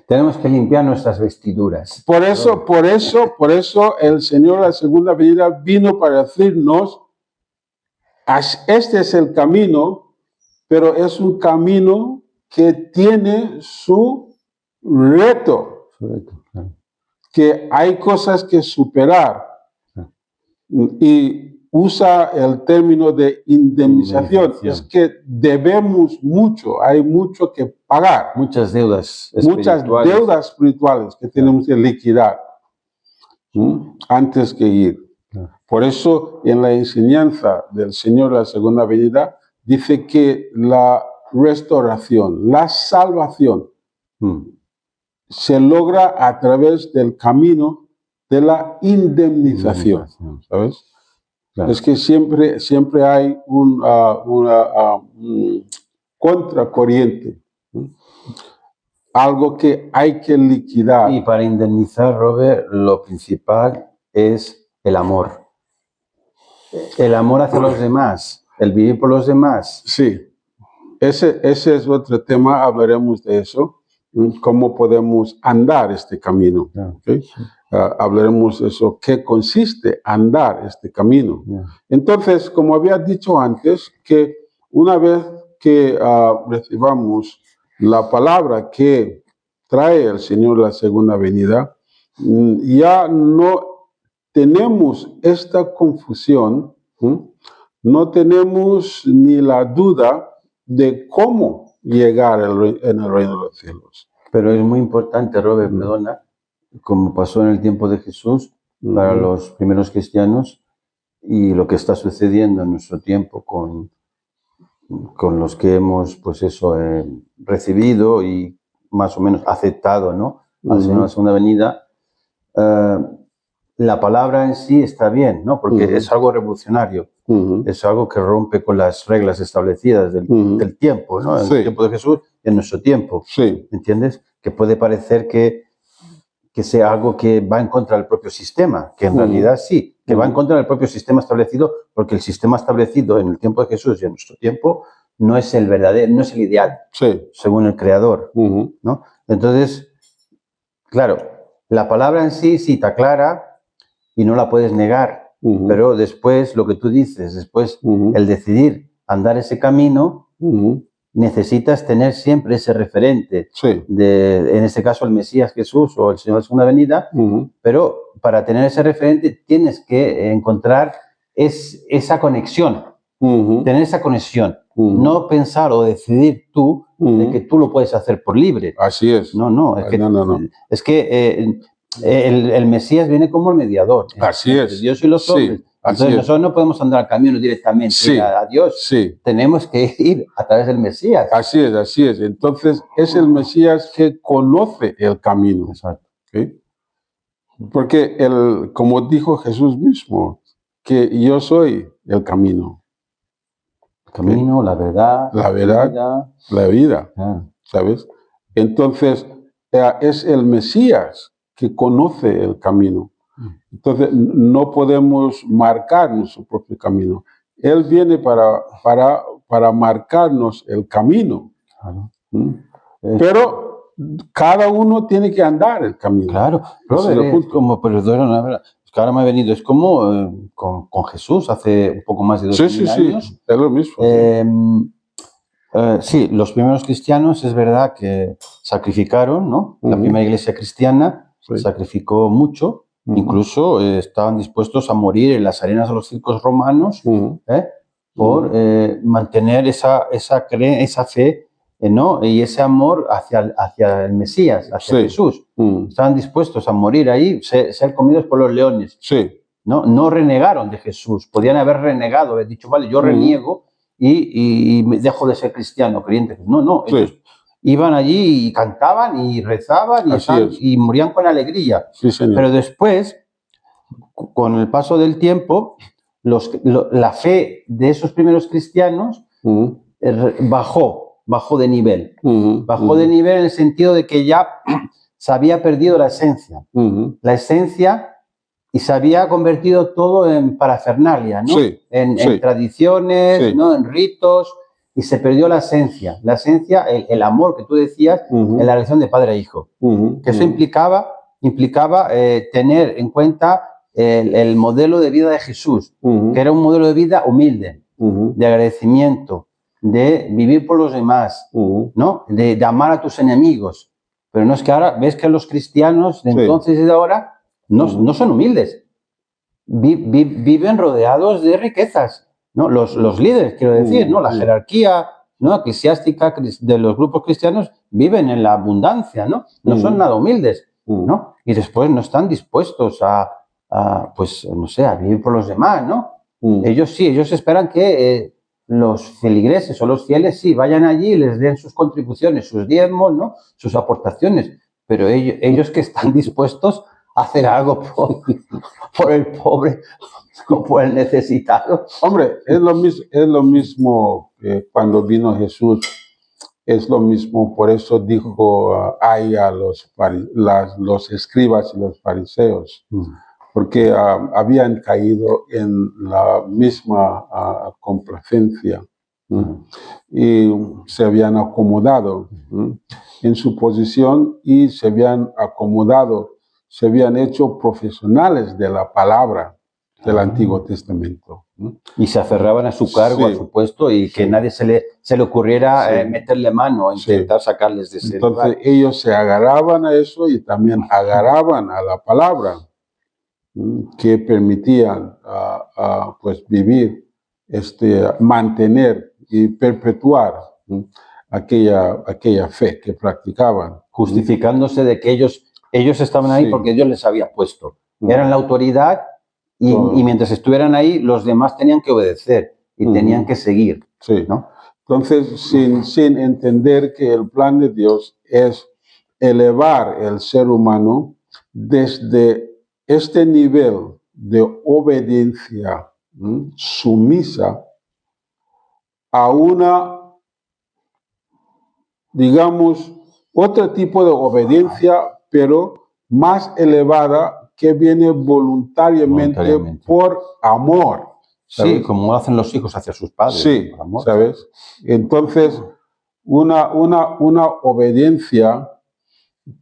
Tenemos que limpiar nuestras vestiduras. Por eso el Señor, la segunda venida, vino para decirnos, este es el camino, pero es un camino que tiene su reto. Claro. Que hay cosas que superar. Y usa el término de indemnización. Es que debemos mucho, hay mucho que pagar. Muchas deudas espirituales que tenemos que liquidar antes que ir. Por eso, en la enseñanza del Señor de la segunda venida, dice que la restauración, la salvación, se logra a través del camino de la indemnización. ¿Sabes? Claro. Es que siempre hay una contracorriente, algo que hay que liquidar. Y para indemnizar, Robert, lo principal es el amor. El amor hacia los demás, el vivir por los demás. Sí, ese es otro tema, hablaremos de eso, cómo podemos andar este camino. Claro. ¿Okay? hablaremos de eso, qué consiste andar este camino. Yeah. Entonces, como había dicho antes, que una vez que recibamos la palabra que trae el Señor la segunda venida, ya no tenemos esta confusión, no tenemos ni la duda de cómo llegar en el reino de los cielos. Pero es muy importante, Robert, perdona, como pasó en el tiempo de Jesús, para los primeros cristianos, y lo que está sucediendo en nuestro tiempo con los que hemos, pues eso, recibido y más o menos aceptado, ¿no?, al Señor en la segunda venida. La palabra en sí está bien, ¿no?, porque es algo revolucionario, es algo que rompe con las reglas establecidas del tiempo, ¿no?, en Sí. el tiempo de Jesús y en nuestro tiempo. Sí, ¿Entiendes? Que puede parecer que sea algo que va en contra del propio sistema, que en realidad sí, que va en contra del propio sistema establecido, porque el sistema establecido en el tiempo de Jesús y en nuestro tiempo no es el verdadero, no es el ideal, sí. según el Creador, ¿no? Entonces, claro, la palabra en sí está clara y no la puedes negar, pero después, lo que tú dices, después el decidir andar ese camino, necesitas tener siempre ese referente, Sí. en este caso el Mesías Jesús o el Señor de la segunda venida, pero para tener ese referente tienes que encontrar esa conexión, tener esa conexión, no pensar o decidir tú de que tú lo puedes hacer por libre. Así es. No, es que, No. Es que el Mesías viene como el mediador Así entre es. Dios y los Sí, hombres. así Entonces es. nosotros no podemos andar al camino directamente Sí, a Dios. Sí, Tenemos que ir a través del Mesías. así es, así es. Entonces, es el Mesías que conoce el camino. Exacto. ¿Sí? Porque, como dijo Jesús mismo, que yo soy el camino, El camino, la verdad, la verdad, vida. la vida, Claro. ¿sabes? Entonces, es el Mesías que conoce el camino. Entonces, no podemos marcar nuestro propio camino. Él viene para marcarnos el camino. Claro. Pero cada uno tiene que andar el camino. Claro, Ese es el Robert, es punto. como, perdona, la verdad, es que ahora me ha venido, es como con Jesús hace un poco más de 2000 años. Es lo mismo. Sí, los primeros cristianos es verdad que sacrificaron, ¿no? La primera iglesia cristiana sacrificó mucho, incluso estaban dispuestos a morir en las arenas de los circos romanos por mantener esa fe, ¿no? Y ese amor hacia el Mesías, hacia Jesús. Estaban dispuestos a morir ahí, ser comidos por los leones. Sí. No renegaron de Jesús. Podían haber renegado, haber dicho, vale, yo reniego y me dejo de ser cristiano, creyente. No. Ellos iban allí y cantaban y rezaban y morían con alegría. Sí, señor. Pero después, con el paso del tiempo, la fe de esos primeros cristianos bajó de nivel. Bajó de nivel en el sentido de que ya se había perdido la esencia. La esencia, y se había convertido todo en parafernalia, ¿no? En tradiciones, ¿no? En ritos, y se perdió la esencia. La esencia, el amor que tú decías, en la relación de padre a hijo. Que eso implicaba tener en cuenta el modelo de vida de Jesús, que era un modelo de vida humilde, de agradecimiento, de vivir por los demás, ¿no? De amar a tus enemigos. Pero no es que ahora, ves que los cristianos de entonces y de ahora no son humildes. Viven rodeados de riquezas, ¿no? Los líderes, quiero decir, ¿no? La jerarquía, ¿no? Eclesiástica de los grupos cristianos viven en la abundancia, ¿no? No son nada humildes, ¿no? Y después no están dispuestos pues, no sé, a vivir por los demás, ¿no? Ellos esperan que los feligreses o los fieles vayan allí y les den sus contribuciones, sus diezmos, ¿no? Sus aportaciones, pero ellos que están dispuestos a hacer algo por el pobre o por el necesitado. Hombre, es lo mismo que cuando vino Jesús, es lo mismo, por eso dijo ay a los escribas y los fariseos, porque habían caído en la misma complacencia y se habían acomodado en su posición y se habían acomodado se habían hecho profesionales de la palabra del Antiguo Testamento. Y se aferraban a su cargo, Sí. a su puesto, y que Sí. nadie se le ocurriera Sí. meterle mano, intentar sacarles de ese Entonces lugar. ellos se agarraban a eso y también agarraban a la palabra que permitían pues vivir, mantener y perpetuar aquella fe que practicaban. Justificándose de que ellos estaban ahí Sí. porque Dios les había puesto. Mm. Eran la autoridad Todo. y mientras estuvieran ahí, los demás tenían que obedecer y tenían que seguir, Sí. ¿no? Entonces, sin entender que el plan de Dios es elevar el ser humano desde este nivel de obediencia sumisa a una, digamos, otro tipo de obediencia, pero más elevada, que viene voluntariamente por amor. ¿Sabes? Sí, como lo hacen los hijos hacia sus padres. Sí, por amor. ¿sabes? Entonces, una obediencia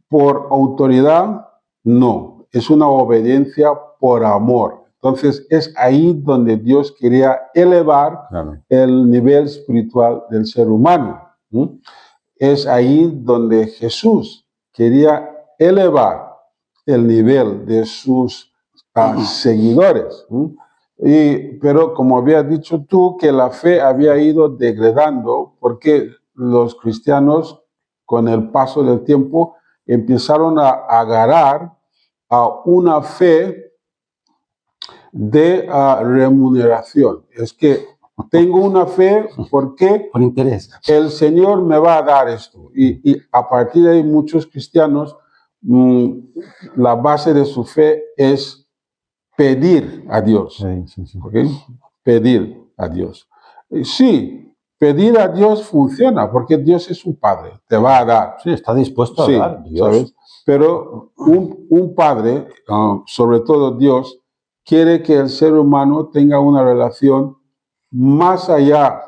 por autoridad, no, es una obediencia por amor. Entonces, es ahí donde Dios quería elevar el nivel espiritual del ser humano. Es ahí donde Jesús quería elevar el nivel de sus seguidores. Pero como habías dicho tú, que la fe había ido degradando porque los cristianos, con el paso del tiempo, empezaron a agarrar a una fe de remuneración. Es que tengo una fe porque por interés. El Señor me va a dar esto. Y a partir de ahí muchos cristianos, la base de su fe es pedir a Dios. Sí. ¿Okay? Pedir a Dios. Sí, pedir a Dios funciona porque Dios es un padre, te va a dar. Sí, está dispuesto a dar, Dios. ¿Sabes? Pero un padre, sobre todo Dios, quiere que el ser humano tenga una relación más allá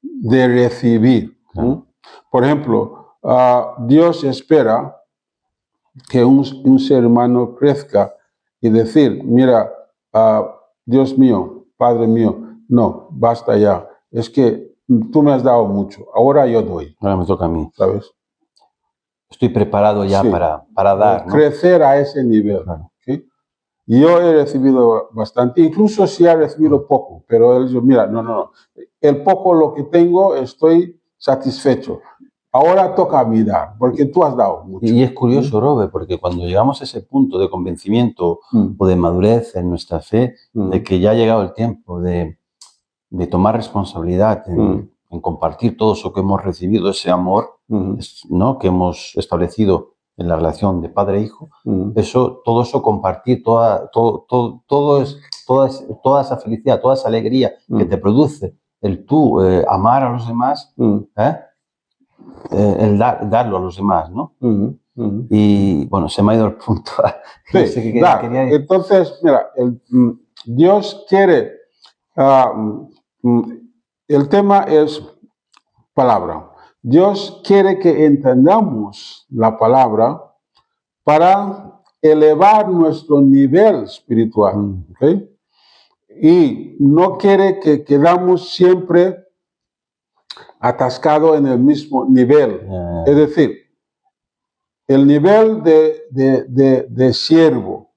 de recibir. Por ejemplo, Dios espera que un ser humano crezca y decir, mira, Dios mío, Padre mío, no, basta ya. Es que tú me has dado mucho, ahora yo doy. Ahora me toca a mí. ¿Sabes? Estoy preparado ya para dar, ¿no? Crecer a ese nivel. Claro. ¿Sí? Yo he recibido bastante, incluso si he recibido poco, pero él dice, mira, no. El poco lo que tengo, estoy satisfecho. Ahora toca a mí dar, porque tú has dado mucho. Y es curioso, Robert, porque cuando llegamos a ese punto de convencimiento o de madurez en nuestra fe, de que ya ha llegado el tiempo de tomar responsabilidad en compartir todo eso que hemos recibido, ese amor, ¿no? que hemos establecido en la relación de padre e hijo, todo eso compartir, toda esa felicidad, toda esa alegría que te produce el tú amar a los demás, el darlo a los demás, ¿no? Y bueno, se me ha ido el punto. Sí, sé quería decir. Entonces, mira, Dios quiere, el tema es palabra. Dios quiere que entendamos la palabra para elevar nuestro nivel espiritual. ¿Okay? Y no quiere que quedamos siempre atascado en el mismo nivel. Es decir, el nivel de siervo,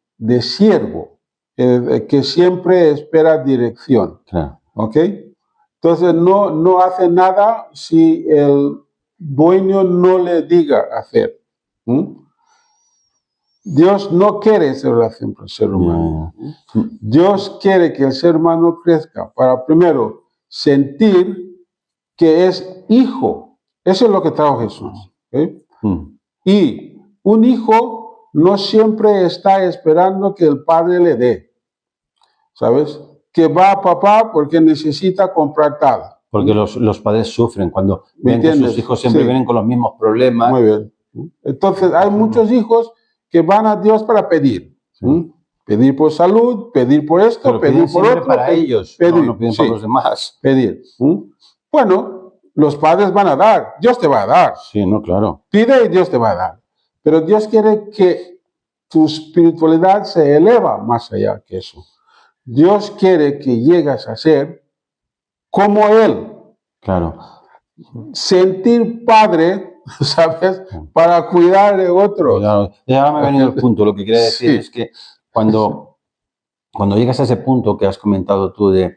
que siempre espera dirección. ¿Ok? Entonces no hace nada si el dueño no le diga hacer. Dios no quiere esa relación con el ser humano. Dios quiere que el ser humano crezca para primero sentir que es hijo. Eso es lo que trajo Jesús. ¿Okay? Y un hijo no siempre está esperando que el padre le dé. ¿Sabes? Que va a papá porque necesita comprar tal. Porque los padres sufren cuando ven que sus hijos siempre vienen con los mismos problemas. Muy bien. Entonces hay muchos hijos que van a Dios para pedir. Pedir por salud, pedir por esto, pero pedir por otro. Para ellos, pedir, no piden por los demás. Pedir. Bueno, los padres van a dar, Dios te va a dar. Sí, no, claro. Pide y Dios te va a dar. Pero Dios quiere que tu espiritualidad se eleva más allá que eso. Dios quiere que llegues a ser como Él. Claro. Sentir padre, ¿sabes? Para cuidar de otros. Claro. Y ahora me ha venido el punto. Lo que quería decir Sí. es que cuando llegas a ese punto que has comentado tú de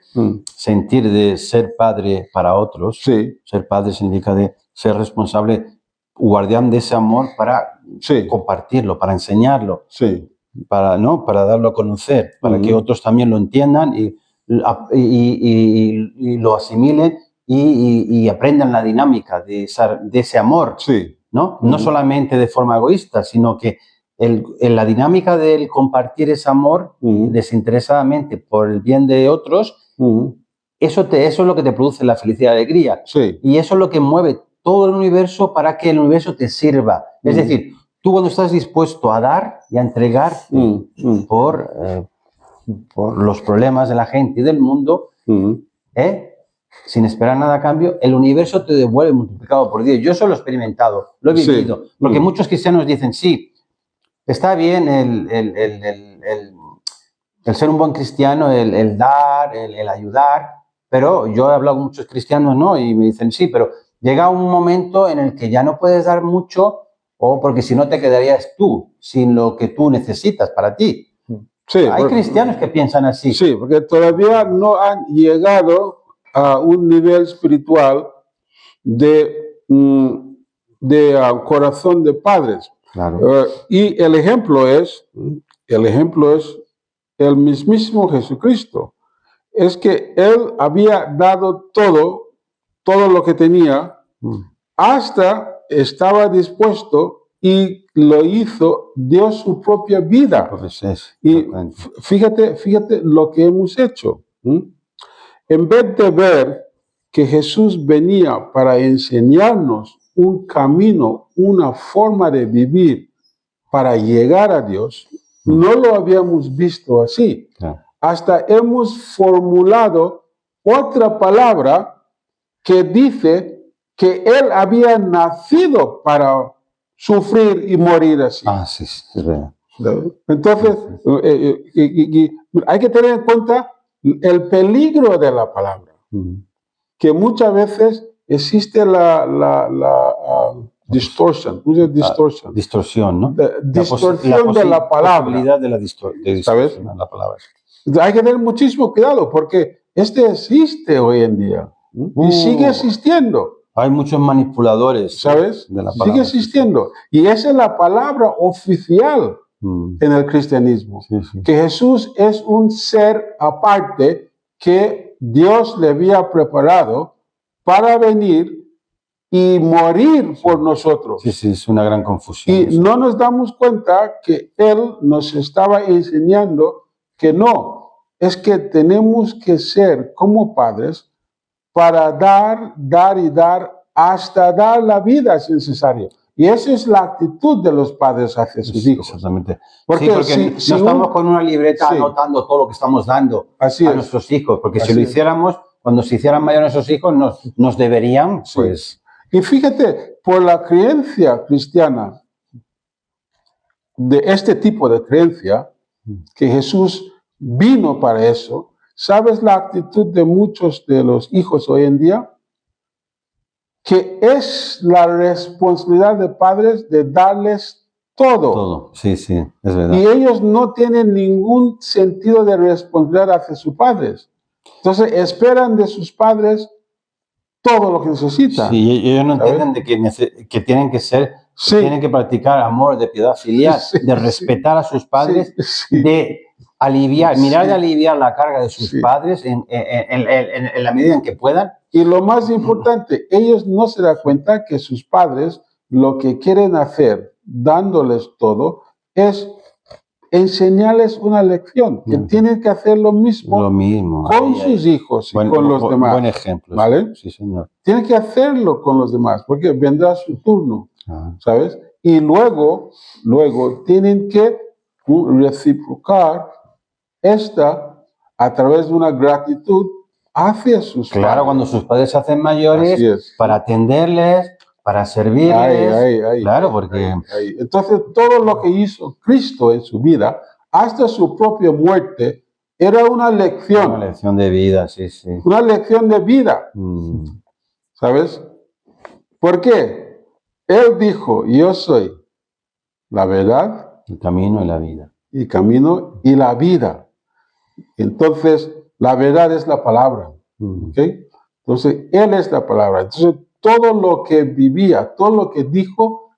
sentir de ser padre para otros, Sí, ser padre significa de ser responsable, guardián de ese amor para sí, compartirlo, para enseñarlo, sí. para darlo a conocer, para que otros también lo entiendan y lo asimilen y aprendan la dinámica de ese amor, Sí. ¿no? No solamente de forma egoísta, sino que la dinámica del compartir ese amor desinteresadamente por el bien de otros, eso es lo que te produce la felicidad y alegría. Sí. Y eso es lo que mueve todo el universo para que el universo te sirva. Es decir, tú cuando estás dispuesto a dar y a entregar por los problemas de la gente y del mundo, sin esperar nada a cambio, el universo te devuelve multiplicado por 10. Yo eso lo he experimentado, lo he vivido. Sí. Porque muchos cristianos dicen, sí, está bien el ser un buen cristiano, el dar, el ayudar, pero yo he hablado con muchos cristianos, ¿no? Y me dicen, sí, pero llega un momento en el que ya no puedes dar mucho, o porque si no te quedarías tú sin lo que tú necesitas para ti. Sí, Hay cristianos que piensan así. Sí, porque todavía no han llegado a un nivel espiritual de corazón de padres. Claro. Y el ejemplo es el mismísimo Jesucristo. Es que Él había dado todo lo que tenía, hasta estaba dispuesto y lo hizo, dio su propia vida. Y fíjate lo que hemos hecho. En vez de ver que Jesús venía para enseñarnos un camino, una forma de vivir para llegar a Dios, no lo habíamos visto así. Hasta hemos formulado otra palabra que dice que Él había nacido para sufrir y morir así. Sí, es verdad. Entonces, hay que tener en cuenta el peligro de la palabra, que muchas veces existe la distorsión, distorsión, ¿no? Distorsión de la palabra. Posibilidad de la distorsión, ¿Sabes? la palabra. Hay que tener muchísimo cuidado porque existe hoy en día y sigue existiendo. Hay muchos manipuladores, ¿sabes? de la palabra. Sigue existiendo. Y esa es la palabra oficial en el cristianismo. Sí. Que Jesús es un ser aparte que Dios le había preparado para venir y morir por nosotros. Sí, es una gran confusión. Y no nos damos cuenta que Él nos estaba enseñando que no, es que tenemos que ser como padres para dar y dar hasta dar la vida si es necesario. Y esa es la actitud de los padres hacia sus hijos. Exactamente. Porque no estamos con una libreta anotando todo lo que estamos dando a nuestros hijos, porque si lo hiciéramos, cuando se hicieran mayores esos hijos, nos deberían, pues... Y fíjate, por la creencia cristiana, de este tipo de creencia, que Jesús vino para eso, ¿sabes la actitud de muchos de los hijos hoy en día? Que es la responsabilidad de padres de darles todo. Todo, sí, es verdad. Y ellos no tienen ningún sentido de responsabilidad hacia sus padres. Entonces esperan de sus padres todo lo que necesitan. Sí, ellos no entienden de que tienen que ser, tienen que practicar amor, de piedad filial, de respetar a sus padres, de aliviar, mirar de aliviar la carga de sus padres en la medida en que puedan. Y lo más importante, ellos no se dan cuenta que sus padres lo que quieren hacer, dándoles todo, es enseñarles una lección, que tienen que hacer lo mismo con sus hijos y con los demás. Buen ejemplo. ¿Vale? Sí, señor. Tienen que hacerlo con los demás, porque vendrá su turno, ¿sabes? Y luego tienen que reciprocar a través de una gratitud hacia sus padres. Claro, cuando sus padres se hacen mayores, para atenderles, para servirles. Ahí. Claro, porque Ahí. Entonces, todo lo que hizo Cristo en su vida, hasta su propia muerte, era una una lección lección de vida, sí, sí. de vida, ¿sabes? ¿Por qué? Él dijo, yo soy la verdad, El camino y la vida. el camino y la vida. Entonces, la verdad es la palabra, ¿ok? Entonces, Él es la palabra. Entonces, todo lo que vivía, todo lo que dijo,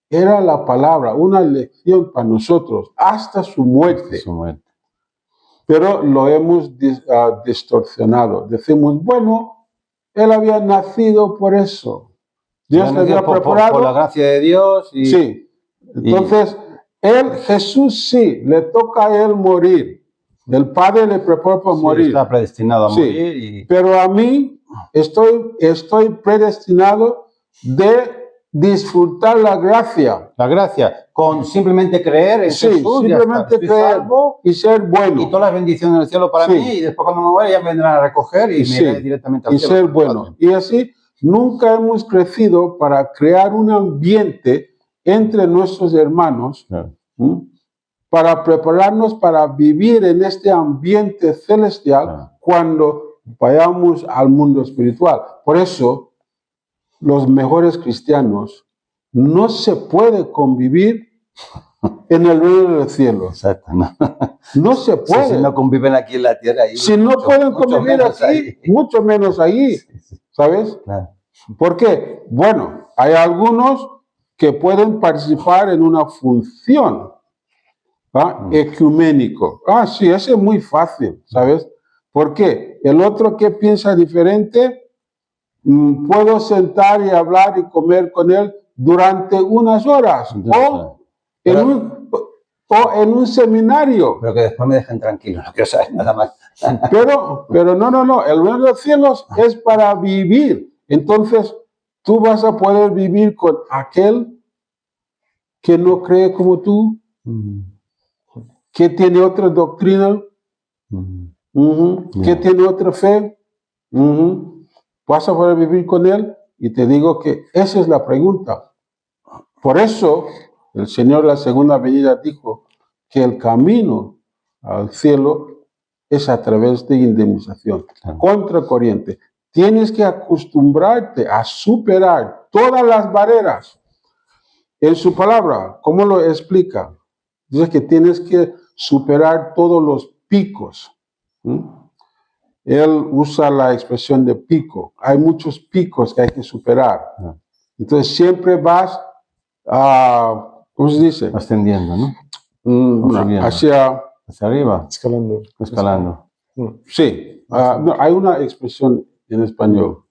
era la palabra, una lección para nosotros, hasta su muerte. Su muerte. Pero lo hemos distorsionado. Decimos, bueno, Él había nacido por eso. Dios le había preparado. Por la gracia de Dios. Y, sí. Entonces, Jesús sí, le toca a Él morir. El Padre le preparó para morir. Está predestinado a Sí, morir. pero a mí estoy predestinado de disfrutar la gracia. La gracia, con simplemente creer en Sí, Jesús, simplemente estoy creer salvo, y ser bueno. y todas las bendiciones del cielo para Sí. mí, y después cuando me muera ya me vendrán a recoger y Sí, me iré directamente al y cielo. ser bueno. Y así nunca hemos crecido para crear un ambiente entre nuestros hermanos, Claro. para prepararnos para vivir en este ambiente celestial Claro. cuando vayamos al mundo espiritual. Por eso, los mejores cristianos no se puede convivir en el reino del cielo. Exacto. No, No se puede. si no conviven aquí en la tierra. Ahí, Si no pueden convivir menos aquí, ahí. mucho menos ahí, ¿sabes? Claro. ¿Por qué? Bueno, hay algunos que pueden participar en una función ecuménico. Sí, ese es muy fácil, ¿sabes? ¿Por qué? El otro que piensa diferente, puedo sentar y hablar y comer con él durante unas horas o en un seminario. Pero que después me dejen tranquilo, no quiero saber nada más. Pero no, el reino de los cielos es para vivir. Entonces, tú vas a poder vivir con aquel que no cree como tú, que tiene otra doctrina, que tiene otra fe. Vas a poder vivir con él, y te digo que esa es la pregunta. Por eso, el Señor en la segunda venida dijo que el camino al cielo es a través de indemnización, contracorriente. Tienes que acostumbrarte a superar todas las barreras. En su palabra, ¿cómo lo explica? Dice que tienes que superar todos los picos. Él usa la expresión de pico. Hay muchos picos que hay que superar. Entonces siempre vas ¿cómo se dice? Ascendiendo, ¿no? Hacia arriba. Escalando. Sí. No, hay una expresión en español.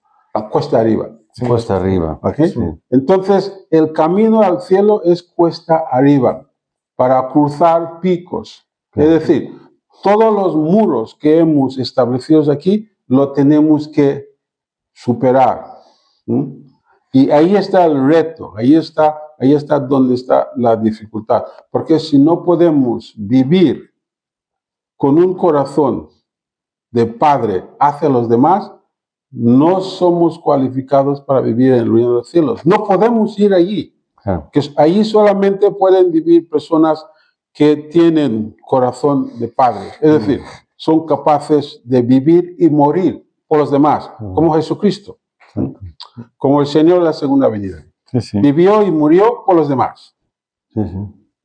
Cuesta arriba. Cuesta arriba. ¿Okay? Sí. Entonces, el camino al cielo es cuesta arriba, para cruzar picos. Es decir, todos los muros que hemos establecido aquí, lo tenemos que superar. Y ahí está el reto, ahí está donde está la dificultad. Porque si no podemos vivir con un corazón de padre hacia los demás, no somos cualificados para vivir en el reino de los cielos. No podemos ir allí. Que allí solamente pueden vivir personas que tienen corazón de padre. Es decir, son capaces de vivir y morir por los demás, como Jesucristo, como el Señor en la segunda venida. Vivió y murió por los demás.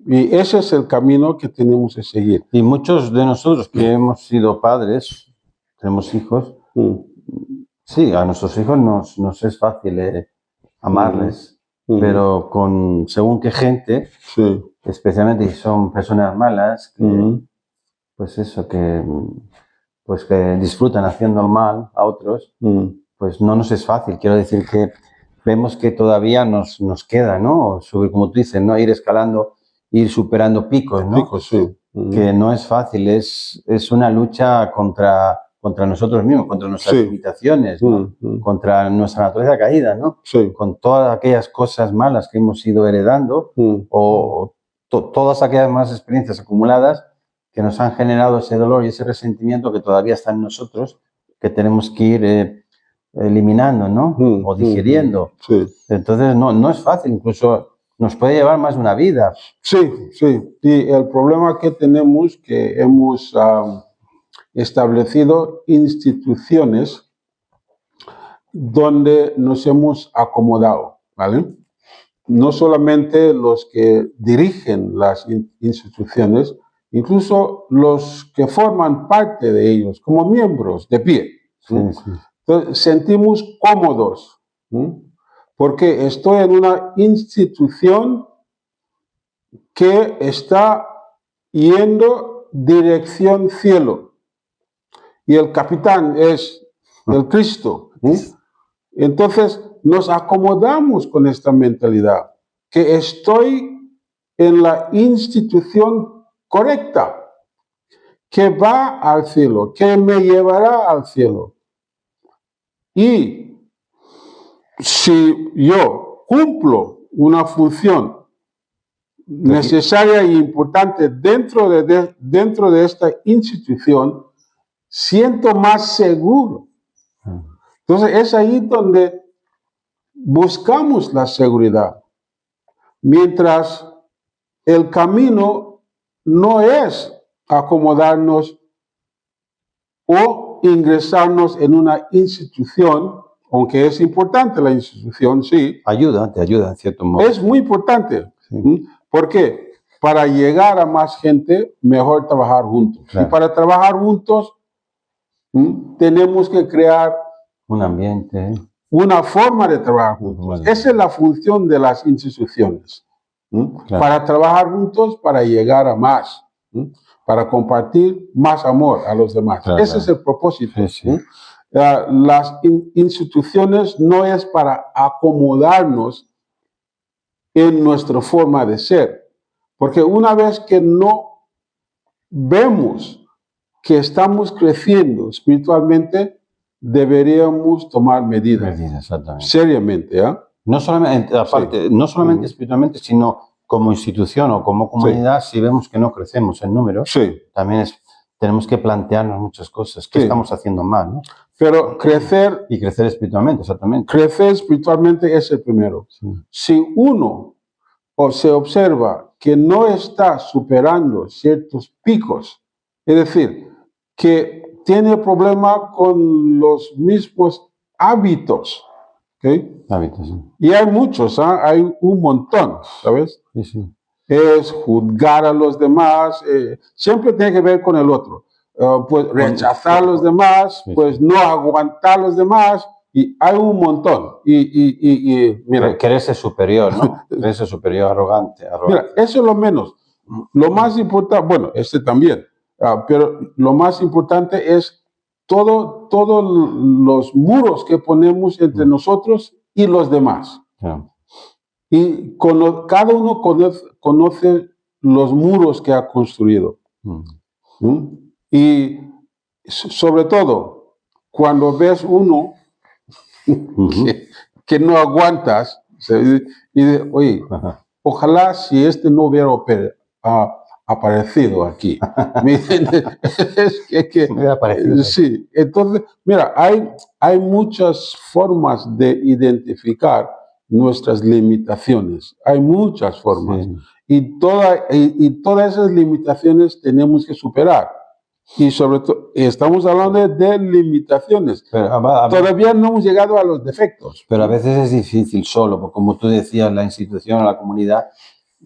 Y ese es el camino que tenemos que seguir. Y muchos de nosotros que hemos sido padres, tenemos hijos, sí, a nuestros hijos nos es fácil amarles, pero según qué gente, especialmente si son personas malas, pues eso, que disfrutan haciendo el mal a otros, pues no nos es fácil. Quiero decir que vemos que todavía nos queda, ¿no? Subir, como tú dices, ¿no? Ir escalando, ir superando picos, ¿no? Picos, sí. Que no es fácil, es una lucha contra nosotros mismos, contra nuestras limitaciones, ¿no? Contra nuestra naturaleza caída, ¿no? Con todas aquellas cosas malas que hemos ido heredando o todas aquellas malas experiencias acumuladas que nos han generado ese dolor y ese resentimiento que todavía está en nosotros, que tenemos que ir eliminando, ¿no? O digiriendo. Sí. Entonces no es fácil, incluso nos puede llevar más de una vida. Sí, sí. Y el problema que tenemos que hemos establecido instituciones donde nos hemos acomodado, ¿vale? No solamente los que dirigen las instituciones, incluso los que forman parte de ellos como miembros de pie. Sí, sí. Entonces, sentimos cómodos, ¿no? Porque estoy en una institución que está yendo dirección cielo y el capitán es el Cristo, ¿no? Entonces nos acomodamos con esta mentalidad, que estoy en la institución correcta, que va al cielo, que me llevará al cielo. Y si yo cumplo una función necesaria e importante dentro de esta institución, siento más seguro. Entonces es ahí donde buscamos la seguridad, mientras el camino no es acomodarnos o ingresarnos en una institución, aunque es importante la institución, sí. Te ayuda en cierto modo. Es muy importante. Sí. ¿Por qué? Para llegar a más gente, mejor trabajar juntos. Claro. Y para trabajar juntos, tenemos que crear Un ambiente. una forma de trabajar juntos. Bueno. Esa es la función de las instituciones. Claro. Para trabajar juntos, para llegar a más, para compartir más amor a los demás. Claro, Ese es el propósito. Sí, sí. Las instituciones no es para acomodarnos en nuestra forma de ser, porque una vez que no vemos que estamos creciendo espiritualmente, deberíamos tomar medidas Exactamente. seriamente, ¿eh? No solamente, aparte, no solamente espiritualmente, sino como institución o como comunidad, si vemos que no crecemos en números, Sí. también tenemos que plantearnos muchas cosas. ¿Qué Sí. estamos haciendo mal, no? Pero crecer Y crecer espiritualmente, exactamente. Crecer espiritualmente es el primero. Sí. Si uno se observa que no está superando ciertos picos, es decir, que tiene problema con los mismos hábitos, ¿ok? Hábitos, sí. Y hay muchos, hay un montón, ¿sabes? Sí, sí. Es juzgar a los demás, siempre tiene que ver con el otro. Pues rechazar a los demás, Sí, pues sí. no aguantar a los demás, y hay un montón. Y mira, Quererse superior, ¿no? Quererse superior, arrogante. mira, eso es lo menos. Lo más importante, bueno, este también, pero lo más importante es todos los muros que ponemos entre nosotros y los demás. Claro. Y cada uno conoce los muros que ha construido. Y sobre todo, cuando ves uno que no aguantas, y dices, oye, ojalá si este no hubiera aparecido aquí. ¿Me entiendes? Es que Hubiera aparecido. sí, entonces, mira, hay muchas formas de identificar nuestras limitaciones. Hay muchas formas. Sí. Y todas esas limitaciones tenemos que superar. Y sobre todo, estamos hablando de limitaciones. Pero, Todavía no hemos llegado a los defectos. pero a veces es difícil solo, porque como tú decías, la institución, la comunidad,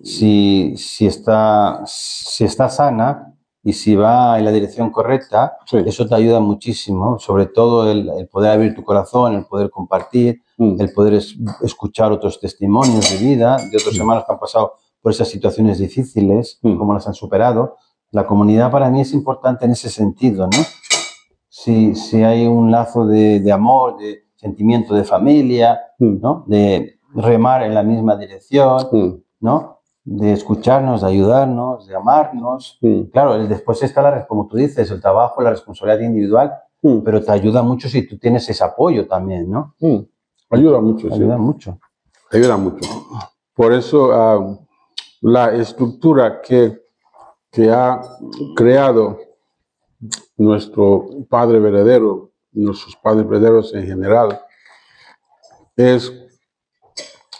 si está sana y si va en la dirección correcta, Sí. eso te ayuda muchísimo, sobre todo el poder abrir tu corazón, el poder compartir, el poder escuchar otros testimonios de vida, de otros hermanos que han pasado por esas situaciones difíciles, cómo las han superado. La comunidad para mí es importante en ese sentido, ¿no? Si hay un lazo de amor, de sentimiento de familia, ¿no? De remar en la misma dirección, ¿no? De escucharnos, de ayudarnos, de amarnos. Claro, después está, como tú dices, el trabajo, la responsabilidad individual, pero te ayuda mucho si tú tienes ese apoyo también, ¿no? Ayuda mucho, sí. Ayuda mucho. Ayuda mucho. Por eso la estructura que ha creado nuestro Padre verdadero nuestros padres herederos en general, es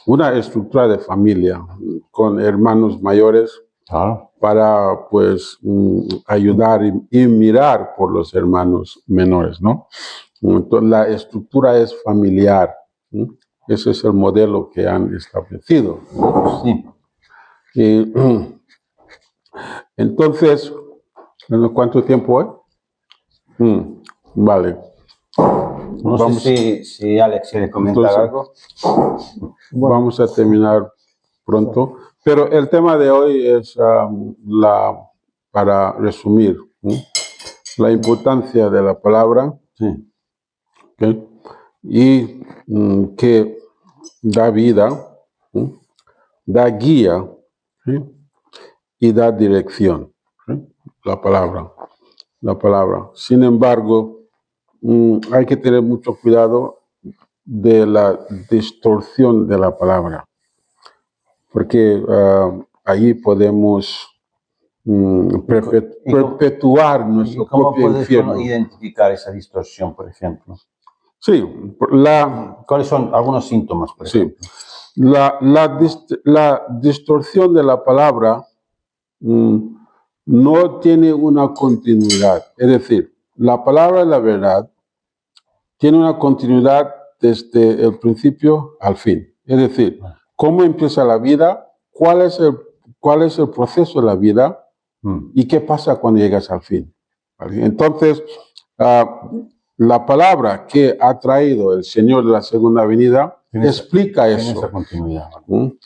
una estructura de familia con hermanos mayores Claro. para, pues, ayudar y mirar por los hermanos menores, ¿no? Entonces, la estructura es familiar. Ese es el modelo que han establecido. Sí. Y, entonces, ¿cuánto tiempo hay? Vale. No Vamos. sé si Alex quiere comentar algo. Vamos a terminar pronto. Pero el tema de hoy es, para resumir, la importancia de la palabra, Sí. ¿okay? Y que da vida, da guía, ¿sí? Y da dirección. ¿Sí? La palabra. Sin embargo, hay que tener mucho cuidado de la distorsión de la palabra, porque allí podemos perpetuar nuestro ¿Cómo propio puedes infierno. identificar esa distorsión, por ejemplo? Sí, ¿Cuáles son algunos síntomas, por ejemplo? Sí, la distorsión de la palabra no tiene una continuidad. Es decir, la palabra de la verdad tiene una continuidad desde el principio al fin. Es decir, cómo empieza la vida, cuál es el proceso de la vida y qué pasa cuando llegas al fin. ¿Vale? Entonces, la palabra que ha traído el Señor de la segunda venida explica eso. Esa continuidad.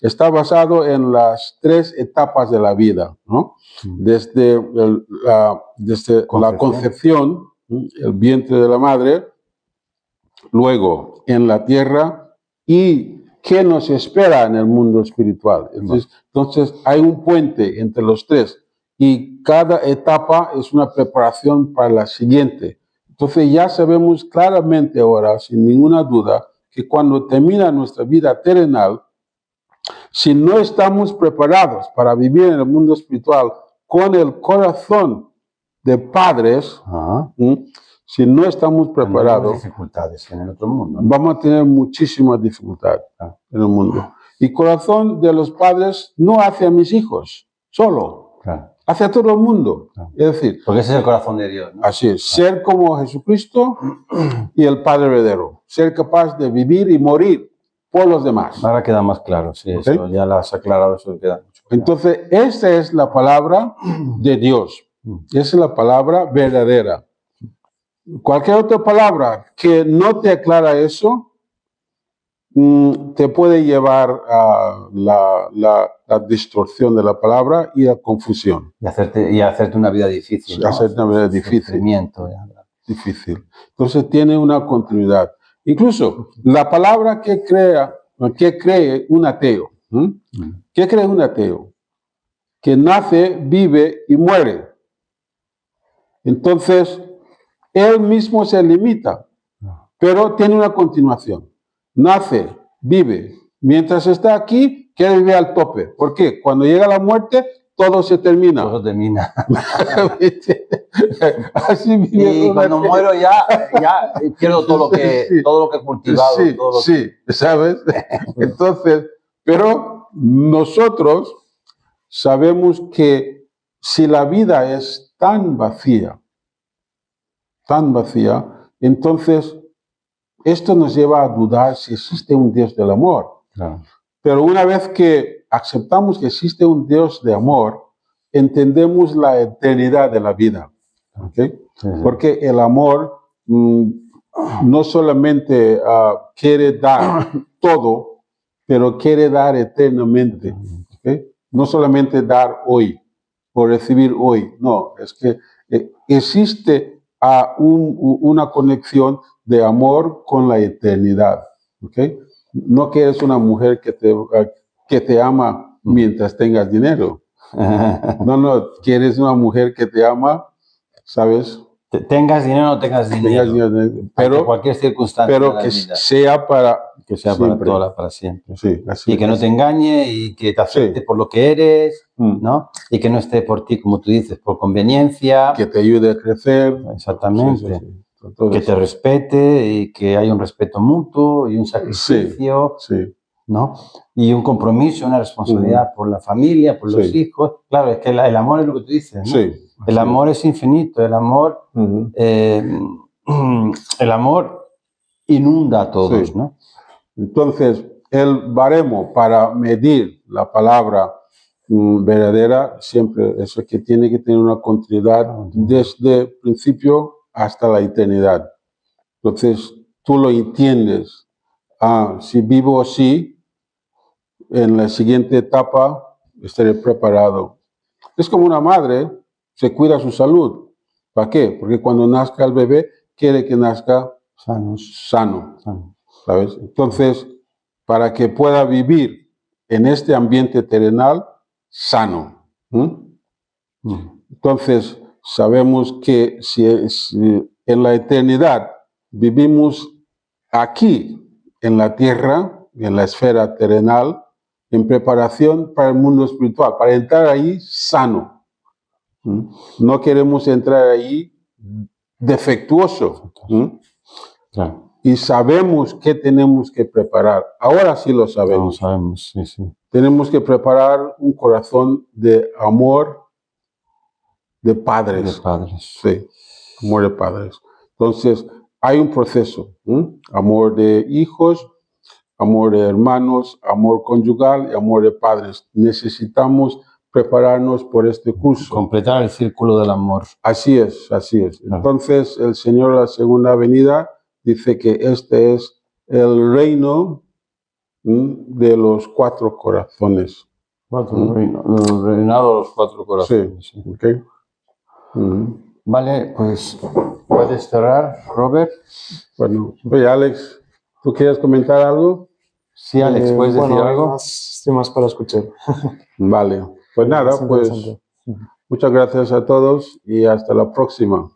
Está basado en las 3 etapas de la vida, ¿no? Desde la concepción, el vientre de la madre, luego en la tierra y qué nos espera en el mundo espiritual. Entonces hay un puente entre los 3 y cada etapa es una preparación para la siguiente. Entonces ya sabemos claramente ahora, sin ninguna duda, que cuando termina nuestra vida terrenal, si no estamos preparados para vivir en el mundo espiritual con el corazón de padres, si no estamos preparados, dificultades en el otro mundo, ¿no? Vamos a tener muchísimas dificultades en el mundo. Y corazón de los padres no hace a mis hijos solo, hace a todo el mundo. Es decir, porque ese es el corazón de Dios, ¿no? Así es, ser como Jesucristo y el Padre heredero, ser capaz de vivir y morir por los demás. Ahora queda más claro, sí, ¿Okay? Eso ya lo has aclarado, eso queda mucho claro. Entonces, esa es la palabra de Dios, esa es la palabra verdadera. Cualquier otra palabra que no te aclara eso, te puede llevar a la distorsión de la palabra y a confusión. Y hacerte una vida difícil, ¿no? Hacerte una vida difícil. Sufrimiento. Difícil. Entonces tiene una continuidad. Incluso la palabra que cree un ateo. ¿Qué cree un ateo? Que nace, vive y muere. Entonces, él mismo se limita, pero tiene una continuación. Nace, vive. Mientras está aquí, quiere vivir al tope. ¿Por qué? Cuando llega la muerte, todo se termina. Todo termina. Así y cuando muero ya pierdo todo lo que he cultivado. Sí, ¿sabes? Entonces, pero nosotros sabemos que si la vida es tan vacía, entonces esto nos lleva a dudar si existe un Dios del amor. Claro. Pero una vez que aceptamos que existe un Dios de amor, entendemos la eternidad de la vida. ¿Okay? Sí. Porque el amor no solamente quiere dar todo, pero quiere dar eternamente. ¿Okay? No solamente dar hoy o recibir hoy. No, es que existe una conexión de amor con la eternidad. ¿Okay? No quieres una mujer que te ama mientras tengas dinero. No, quieres una mujer que te ama, ¿sabes? Tengas dinero o no tengas dinero. Pero cualquier circunstancia. Pero que sea para para siempre. Sí, así, y que no te engañe y que te acepte por lo que eres, ¿no? Y que no esté por ti, como tú dices, por conveniencia. Que te ayude a crecer. Exactamente. todo que eso. te respete y que haya un respeto mutuo y un Sí, sacrificio, sí, ¿no? Y un compromiso, una responsabilidad por la familia, por los Sí. hijos. Claro, es que el amor es lo que tú dices, ¿no? sí. El así amor es infinito, Ujú. el amor inunda a todos, Sí. ¿no? Entonces, el baremo para medir la palabra verdadera siempre es que tiene que tener una continuidad desde el principio hasta la eternidad. Entonces, tú lo entiendes. Si vivo así, en la siguiente etapa estaré preparado. Es como una madre, se cuida su salud. ¿Para qué? Porque cuando nazca el bebé, quiere que nazca sano. ¿Sabes? Entonces, para que pueda vivir en este ambiente terrenal sano. Entonces, sabemos que si en la eternidad vivimos aquí, en la tierra, en la esfera terrenal, en preparación para el mundo espiritual, para entrar ahí sano. No queremos entrar ahí defectuoso. Claro. Y sabemos qué tenemos que preparar. Ahora sí lo sabemos. No sabemos, sí, sí. Tenemos que preparar un corazón de amor de padres. De padres. Sí, amor de padres. Entonces, hay un proceso. Amor de hijos, amor de hermanos, amor conyugal y amor de padres. Necesitamos prepararnos por este curso. Completar el círculo del amor. Así es, así es. Claro. Entonces, el Señor, la segunda venida, dice que este es el reino de los 4 corazones. El reinado de los 4 corazones. Sí, ok. Vale, pues puedes cerrar, Robert. Bueno, oye, Alex, ¿tú quieres comentar algo? Sí, Alex, ¿puedes decir bueno, algo? Estoy más para escuchar. Vale, pues nada, Es pues interesante. muchas gracias a todos y hasta la próxima.